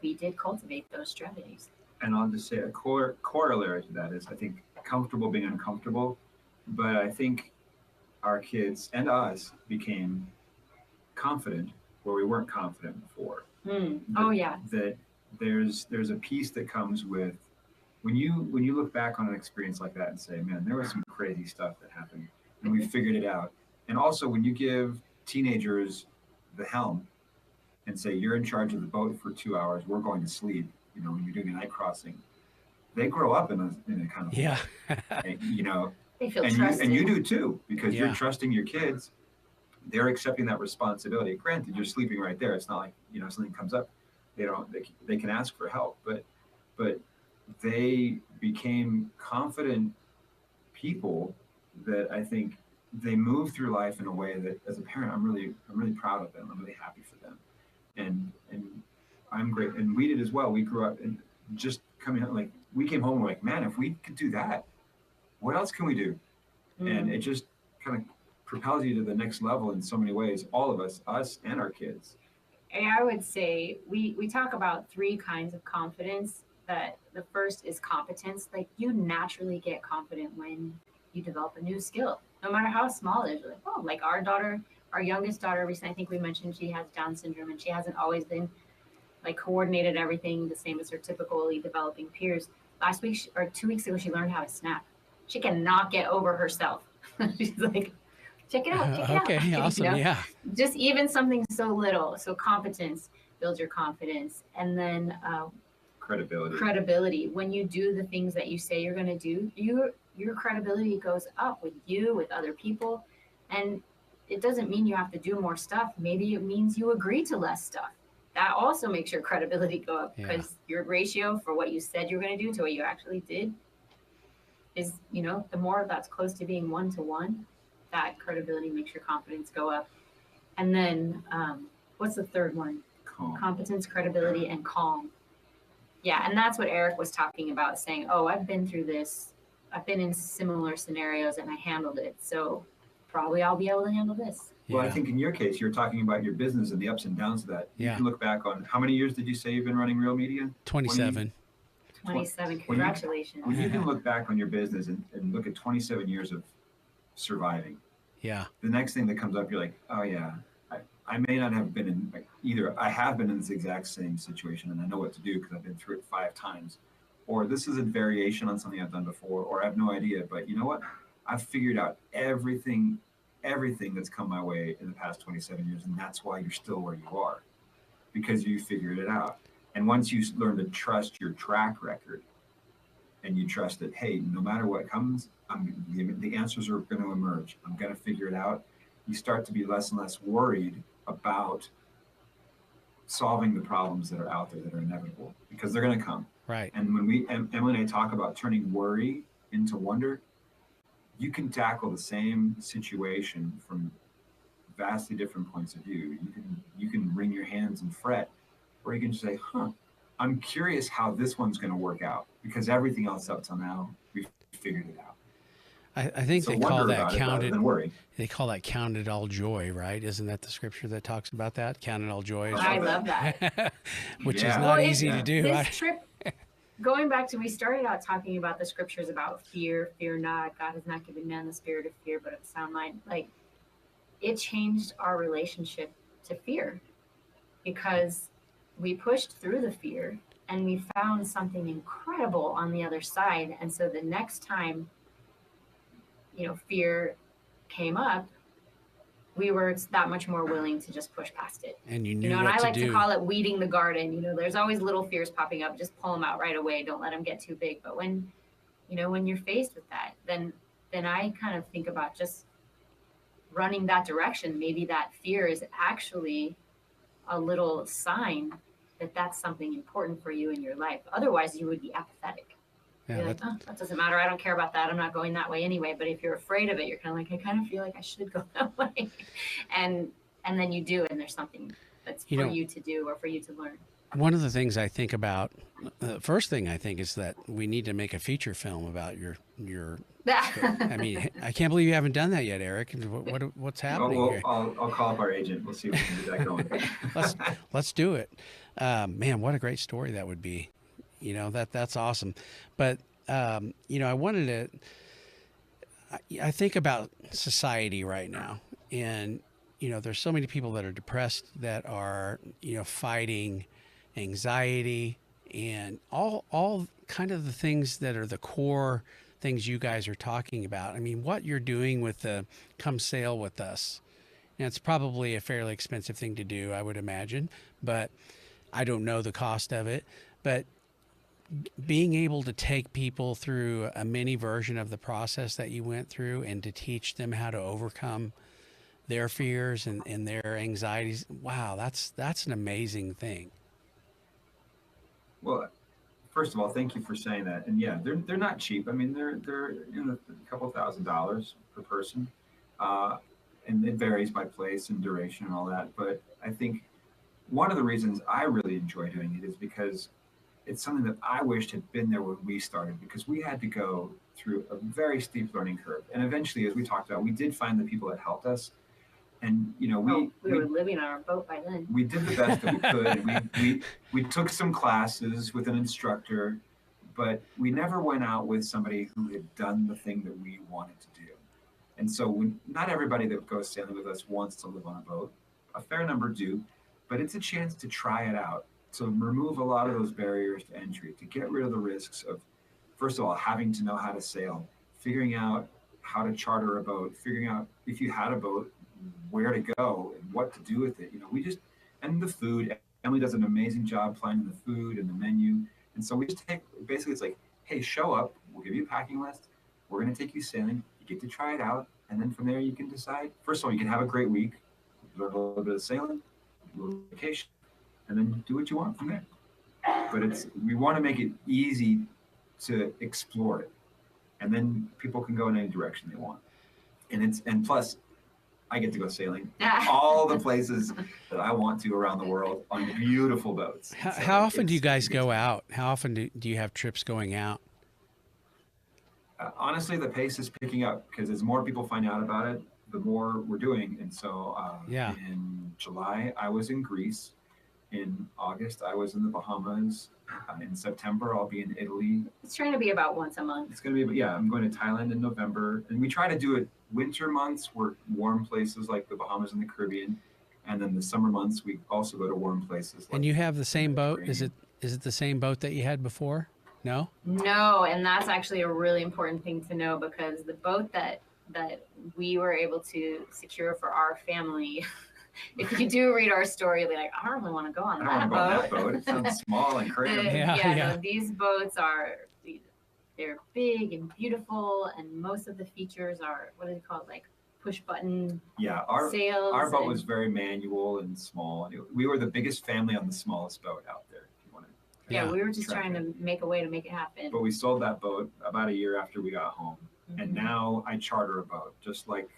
we did cultivate those strategies. And I'll just say a corollary to that is I think comfortable being uncomfortable, but I think our kids and us became confident where we weren't confident before. Oh yeah. That there's a piece that comes with when you look back on an experience like that and say, man, there was some crazy stuff that happened and we figured it out. And also when you give teenagers the helm and say, you're in charge of the boat for 2 hours, we're going to sleep, you know, when you're doing a night crossing, they grow up in a kind of Yeah. way, you know, They feel and trusted. you do too, because Yeah. you're trusting your kids. They're accepting that responsibility. Granted, you're sleeping right there. It's not like, you know, something comes up, they can ask for help, but they became confident people that I think they move through life in a way that as a parent, I'm really proud of them. I'm really happy for them. And I'm great. And we did as well. We grew up and just coming home, like we came home, we're like, man, if we could do that, what else can we do? And it just kind of propels you to the next level in so many ways, all of us and our kids. And I would say we talk about three kinds of confidence. That the first is competence. Like you naturally get confident when you develop a new skill, no matter how small it is. You're like, oh, like our youngest daughter recently, I think we mentioned she has Down syndrome and she hasn't always been like coordinated everything the same as her typically developing peers. Last week or 2 weeks ago, she learned how to snap. She cannot get over herself. She's like, check it out. Okay, awesome. You know? Yeah. Just even something so little. So competence builds your confidence. And then credibility. When you do the things that you say you're going to do, your credibility goes up with you, with other people. And it doesn't mean you have to do more stuff. Maybe it means you agree to less stuff. That also makes your credibility go up because your ratio for what you said you're going to do to what you actually did is, you know, the more that's close to being 1-to-1, that credibility makes your confidence go up. And then what's the third one? Calm. Competence, credibility, and calm. Yeah, and that's what Erik was talking about, saying, oh, I've been through this. I've been in similar scenarios and I handled it. So probably I'll be able to handle this. Well, I think in your case, you're talking about your business and the ups and downs of that. You can look back on how many years did you say you've been running Real Media? 27. 27. Congratulations. When you can look back on your business and look at 27 years of surviving. Yeah. The next thing that comes up, you're like, oh yeah, I may not have been in either. I have been in this exact same situation and I know what to do because I've been through it 5 times, or this is a variation on something I've done before, or I have no idea. But you know what? I've figured out everything that's come my way in the past 27 years. And that's why you're still where you are, because you figured it out. And once you learn to trust your track record and you trust that, hey, no matter what comes, the answers are going to emerge. I'm going to figure it out. You start to be less and less worried about solving the problems that are out there that are inevitable, because they're going to come. Right. And when Emily and I talk about turning worry into wonder, you can tackle the same situation from vastly different points of view. You can wring your hands and fret, or you can just say, I'm curious how this one's going to work out, because everything else up till now, we've figured it out. I think so they call that they call that counted all joy, right? Isn't that the scripture that talks about that? Counted all joy. I love that. Which is not easy to do. This trip, going back to, we started out talking about the scriptures about fear not. God has not given man the spirit of fear, but of a sound mind. Like, it changed our relationship to fear, because we pushed through the fear and we found something incredible on the other side. And so the next time, you know, fear came up, we were that much more willing to just push past it. And you knew and what I like to do. To call it weeding the garden. You know, there's always little fears popping up. Just pull them out right away. Don't let them get too big. But when, you know, when you're faced with that, then I kind of think about just running that direction. Maybe that fear is actually a little sign that that's something important for you in your life. Otherwise, you would be apathetic. Yeah, You're like, oh, that doesn't matter. I don't care about that. I'm not going that way anyway. But if you're afraid of it, you're kind of like, I kind of feel like I should go that way. and and then you do, and there's something that's you for know, you to do or for you to learn. one of the things I think about, the first thing I think is that we need to make a feature film about your. I mean, I can't believe you haven't done that yet, Eric. What's happening here? I'll call up our agent. We'll see if we can get that going. let's do it. Man, what a great story that would be. That's awesome. But I wanted to. I think about society right now, and there's so many people that are depressed, that are fighting anxiety and all kind of the things that are the core things you guys are talking about. I mean, what you're doing with the Come Sail With Us, and it's probably a fairly expensive thing to do, I would imagine, but I don't know the cost of it. But being able to take people through a mini version of the process that you went through, and to teach them how to overcome their fears and their anxieties, wow, that's an amazing thing. Well, first of all, thank you for saying that. And yeah, they're not cheap. I mean, they're a couple $1,000s per person, and it varies by place and duration and all that. But I think one of the reasons I really enjoy doing it is because it's something that I wished had been there when we started, because we had to go through a very steep learning curve. And eventually, as we talked about, we did find the people that helped us. And we were living on our boat by then. We did the best that we could. And we took some classes with an instructor, but we never went out with somebody who had done the thing that we wanted to do. And so not everybody that goes sailing with us wants to live on a boat. A fair number do, but it's a chance to try it out, to remove a lot of those barriers to entry, to get rid of the risks of, first of all, having to know how to sail, figuring out how to charter a boat, figuring out if you had a boat, where to go and what to do with it. And the food. Emily does an amazing job planning the food and the menu. And so we just basically it's like, hey, show up, we'll give you a packing list, we're going to take you sailing, you get to try it out, and then from there you can decide. First of all, you can have a great week, learn a little bit of sailing, a little vacation, and then do what you want from there. But we want to make it easy to explore it, and then people can go in any direction they want. And plus, I get to go sailing all the places that I want to around the world on beautiful boats. How often do you guys go out? How often do you have trips going out? Honestly, the pace is picking up, because as more people find out about it, the more we're doing. And so in July, I was in Greece. In August, I was in the Bahamas. In September, I'll be in Italy. It's trying to be about once a month. It's going to be, I'm going to Thailand in November. And we try to do it winter months, were warm places like the Bahamas and the Caribbean. And then the summer months, we also go to warm places. And you have the same boat? Is it the same boat that you had before? No? No, and that's actually a really important thing to know, because the boat that we were able to secure for our family, if you do read our story, you'll be like, I don't really want to go on that boat. It sounds small and crazy. No, these boats they're big and beautiful, and most of the features are, what is it called, like push button sails. Our boat was very manual and small. We were the biggest family on the smallest boat out there. If you want to. We were just trying to make a way to make it happen. But we sold that boat about a year after we got home, and now I charter a boat, just like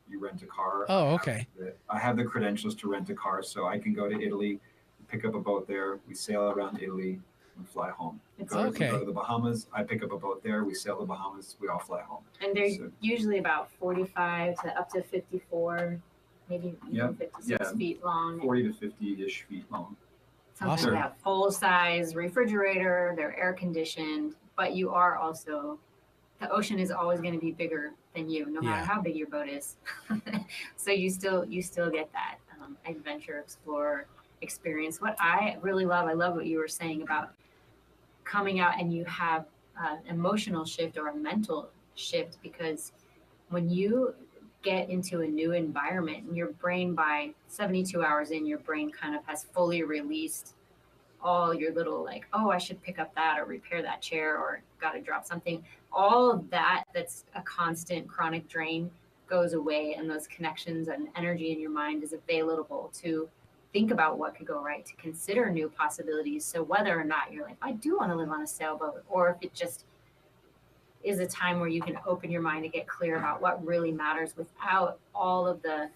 you rent a car. Oh, okay. I have the credentials to rent a car, so I can go to Italy, pick up a boat there. We sail around Italy and fly home. We go to the Bahamas. I pick up a boat there. We sail the Bahamas. We all fly home. And they're usually about 45 to up to 54, maybe even 56 feet long. 40 to 50-ish feet long. Sometimes they have full-size refrigerator. They're air conditioned, but you are also, the ocean is always going to be bigger than you, no matter how big your boat is. So you still get that adventure, explorer experience. What I really love, I love what you were saying about coming out and you have an emotional shift or a mental shift, because when you get into a new environment, your brain, by 72 hours in, your brain kind of has fully released all your little, like, oh, I should pick up that or repair that chair or got to drop something. All of that that's a constant chronic drain goes away, and those connections and energy in your mind is available to think about what could go right, to consider new possibilities. So whether or not you're like, I do want to live on a sailboat, or if it just is a time where you can open your mind to get clear about what really matters without all of the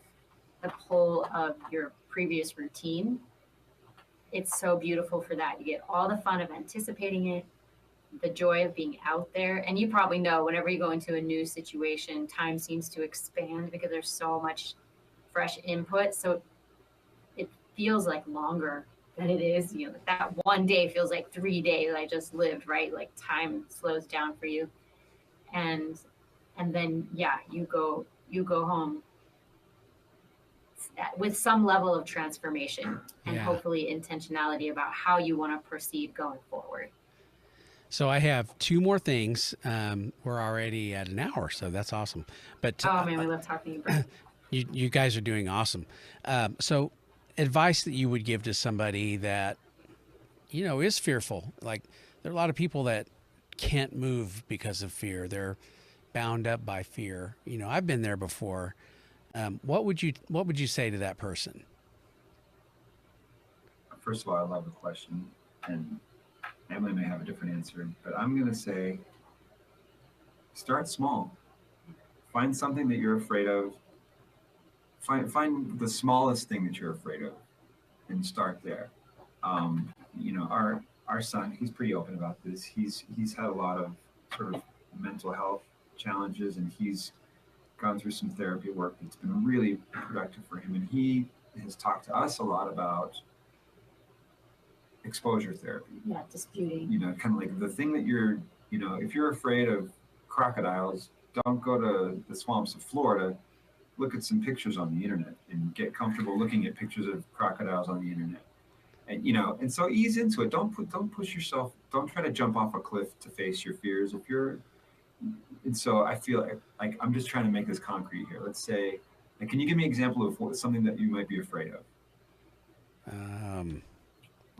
pull of your previous routine. It's so beautiful for that. You get all the fun of anticipating it, the joy of being out there. And you probably know whenever you go into a new situation, time seems to expand because there's so much fresh input. So it feels like longer than it is. You know, that one day feels like 3 days I just lived, right? Like time slows down for you. And then yeah, you go home with some level of transformation and hopefully intentionality about how you want to proceed going forward. So I have two more things. We're already at an hour, so that's awesome. But oh man, we love talking about you guys are doing awesome. So advice that you would give to somebody that, you know, is fearful. Like there are a lot of people that can't move because of fear. They're bound up by fear. You know, I've been there before. What would you say to that person? First of all, I love the question, and Emily may have a different answer, but I'm going to say start small. Find something that you're afraid of. Find the smallest thing that you're afraid of and start there. You know, our son, he's pretty open about this. He's had a lot of sort of mental health challenges, and he's gone through some therapy work that's been really productive for him. And he has talked to us a lot about exposure therapy. Yeah, disputing. You know, kind of like the thing that you're, you know, if you're afraid of crocodiles, don't go to the swamps of Florida. Look at some pictures on the internet and get comfortable looking at pictures of crocodiles on the internet. And you know, and so ease into it. Don't push yourself. Don't try to jump off a cliff to face your fears. If you're, and so I feel like I'm just trying to make this concrete here. Let's say, like, can you give me an example of something that you might be afraid of?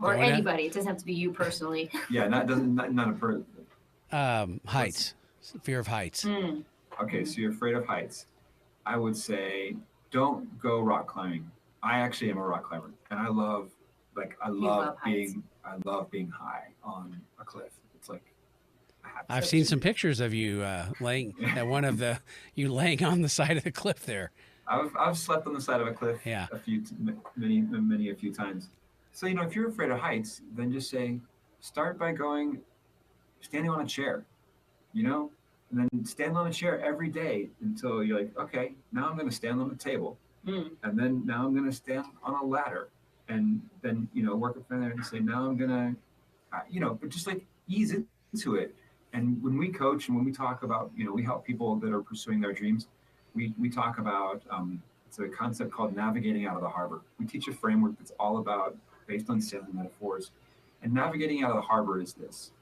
Or anybody. It doesn't have to be you personally. Yeah, not a person. Heights. Fear of heights. Okay, so you're afraid of heights. I would say don't go rock climbing. I actually am a rock climber, and I love being high on a cliff. It's like I've seen some pictures of you laying at laying on the side of the cliff there. I've slept on the side of a cliff many a few times. So, you know, if you're afraid of heights, then just start by standing on a chair, you know, and then stand on a chair every day until you're like, okay, now I'm going to stand on the table. And then now I'm going to stand on a ladder, and then, you know, work up from there and say, now I'm going to, you know, but just like ease into it. And when we coach and when we talk about, you know, we help people that are pursuing their dreams, we talk about, it's a concept called navigating out of the harbor. We teach a framework that's all about, based on sailing metaphors. And navigating out of the harbor is this.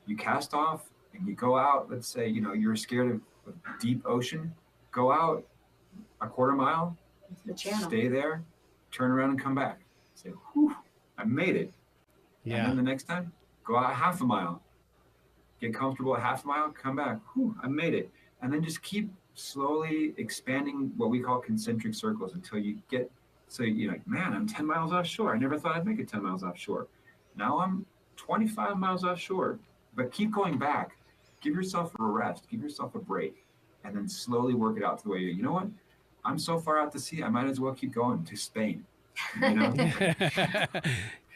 You cast off and you go out, let's say, you know, you're scared of deep ocean, go out a quarter mile, the channel. Stay there, turn around and come back. Say, whew, I made it. Yeah. And then the next time, go out half a mile. Get comfortable at half a mile, come back. Whew, I made it. And then just keep slowly expanding what we call concentric circles until you get, so you're like, man, I'm 10 miles offshore. I never thought I'd make it 10 miles offshore. Now I'm 25 miles offshore. But keep going back. Give yourself a rest. Give yourself a break. And then slowly work it out to the way you know what? I'm so far out to sea, I might as well keep going to Spain. You know?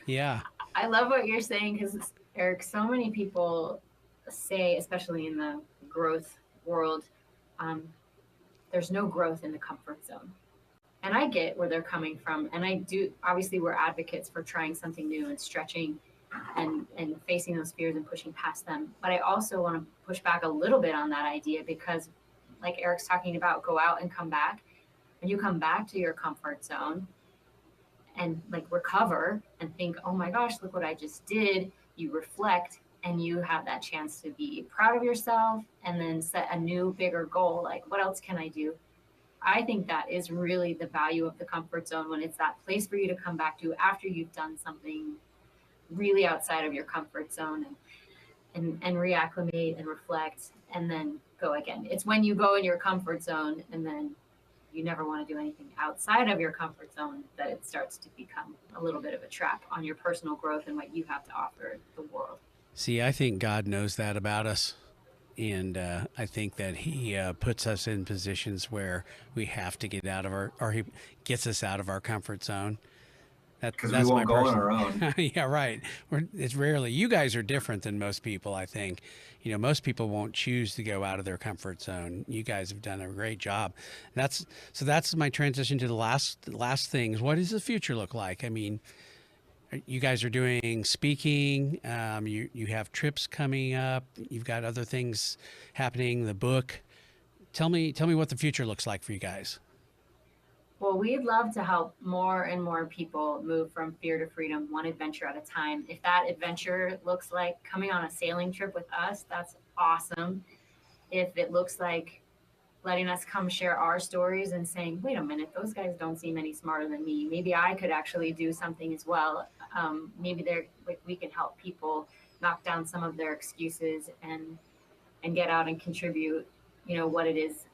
Yeah. I love what you're saying because, Eric, so many people say, especially in the growth world, there's no growth in the comfort zone. And I get where they're coming from. And I do, obviously, we're advocates for trying something new and stretching and facing those fears and pushing past them. But I also want to push back a little bit on that idea because, like Eric's talking about, go out and come back. When you come back to your comfort zone and like recover and think, oh my gosh, look what I just did, you reflect and you have that chance to be proud of yourself and then set a new, bigger goal. Like, what else can I do? I think that is really the value of the comfort zone, when it's that place for you to come back to after you've done something really outside of your comfort zone and reacclimate and reflect and then go again. It's when you go in your comfort zone and then you never want to do anything outside of your comfort zone that it starts to become a little bit of a trap on your personal growth and what you have to offer the world. See, I think God knows that about us. And I think that he puts us in positions where we have to get out of or he gets us out of our comfort zone. Because we won't go on our own. Yeah, right. It's rarely. You guys are different than most people, I think. Most people won't choose to go out of their comfort zone. You guys have done a great job. That's my transition to the last things. What does the future look like? I mean, you guys are doing speaking. You have trips coming up. You've got other things happening. The book. Tell me what the future looks like for you guys. Well, we'd love to help more and more people move from fear to freedom, one adventure at a time. If that adventure looks like coming on a sailing trip with us, that's awesome. If it looks like letting us come share our stories and saying, wait a minute, those guys don't seem any smarter than me. Maybe I could actually do something as well. Maybe we can help people knock down some of their excuses and get out and contribute, what it is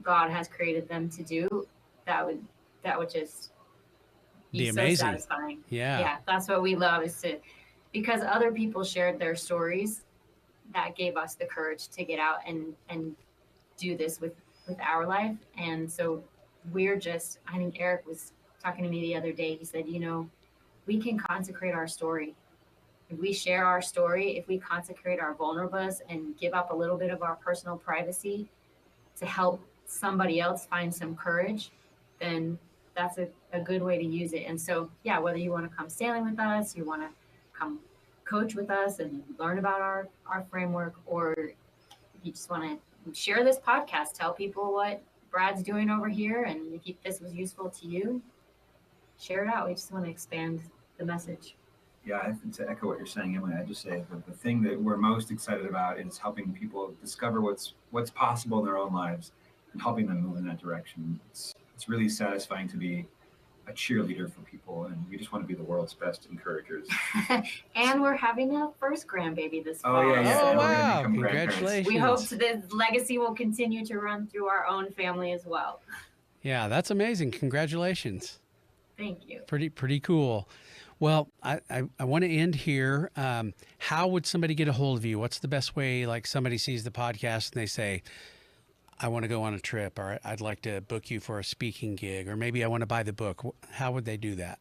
God has created them to do. That would just be so amazing. satisfying. Yeah, that's what we love, is because other people shared their stories, that gave us the courage to get out and do this with our life. And so I think Eric was talking to me the other day. He said, we can consecrate our story. If we share our story, if we consecrate our vulnerableness and give up a little bit of our personal privacy to help somebody else find some courage, then that's a good way to use it. And so, whether you want to come sailing with us, you want to come coach with us and learn about our framework, or you just want to share this podcast, tell people what Brad's doing over here, and if this was useful to you, share it out. We just want to expand the message. Yeah, to echo what you're saying, Emily, I just say that the thing that we're most excited about is helping people discover what's possible in their own lives and helping them move in that direction. It's really satisfying to be a cheerleader for people, and we just want to be the world's best encouragers. And we're having a first grandbaby this fall. Oh, yeah. Oh, wow. Congratulations. We hope this legacy will continue to run through our own family as well. Yeah, that's amazing. Congratulations. Thank you. Pretty cool. Well, I want to end here. How would somebody get a hold of you? What's the best way, like somebody sees the podcast and they say, I want to go on a trip, or I'd like to book you for a speaking gig, or maybe I want to buy the book. How would they do that?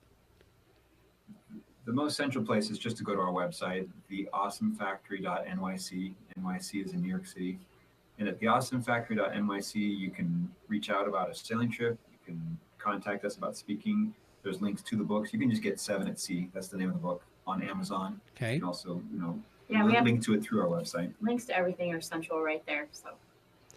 The most central place is just to go to our website, theawesomefactory.nyc. NYC is in New York City. And at theawesomefactory.nyc, you can reach out about a sailing trip. You can contact us about speaking. There's links to the books. You can just get 7 at Sea. That's the name of the book, on Amazon. Okay. You can also, we have link to it through our website. Links to everything are central right there. So.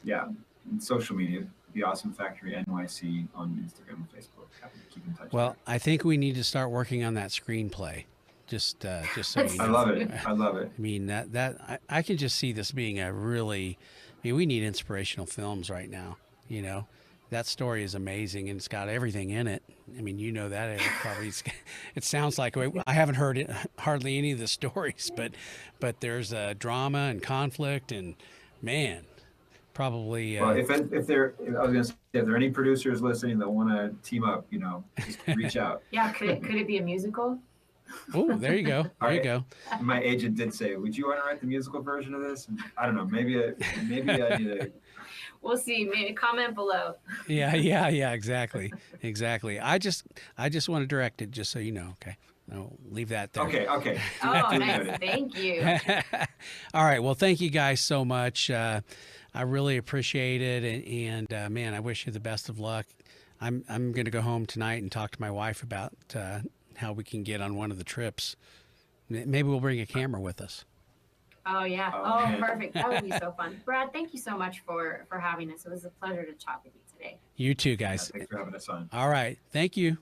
Yeah. And social media, The Awesome Factory NYC on Instagram and Facebook. Happy to keep in touch. Well, I think we need to start working on that screenplay. Just so you know. I love it. I mean, I can just see this being we need inspirational films right now. That story is amazing, and it's got everything in it. I mean, that Eric, probably. It sounds like I haven't heard hardly any of the stories, but there's drama and conflict, and man. Probably. Well, if there are any producers listening that want to team up, just reach out. Yeah, could it be a musical? Oh, there you go. There you go. My agent did say, "Would you want to write the musical version of this?" And I don't know. Maybe I need to. We'll see. Maybe comment below. Yeah. Exactly. I just want to direct it, just so you know. Okay. I'll leave that there. Okay. Oh, nice. Thank you. All right. Well, thank you guys so much. I really appreciate it, and man, I wish you the best of luck. I'm going to go home tonight and talk to my wife about how we can get on one of the trips. Maybe we'll bring a camera with us. Oh yeah. Oh, perfect. That would be so fun. Brad, thank you so much for having us. It was a pleasure to chat with you today. You too, guys. Yeah, thanks for having us on. All right. Thank you.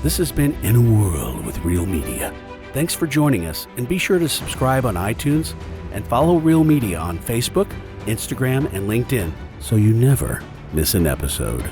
This has been In a World with Real Media. Thanks for joining us, and be sure to subscribe on iTunes and follow Real Media on Facebook, Instagram, and LinkedIn so you never miss an episode.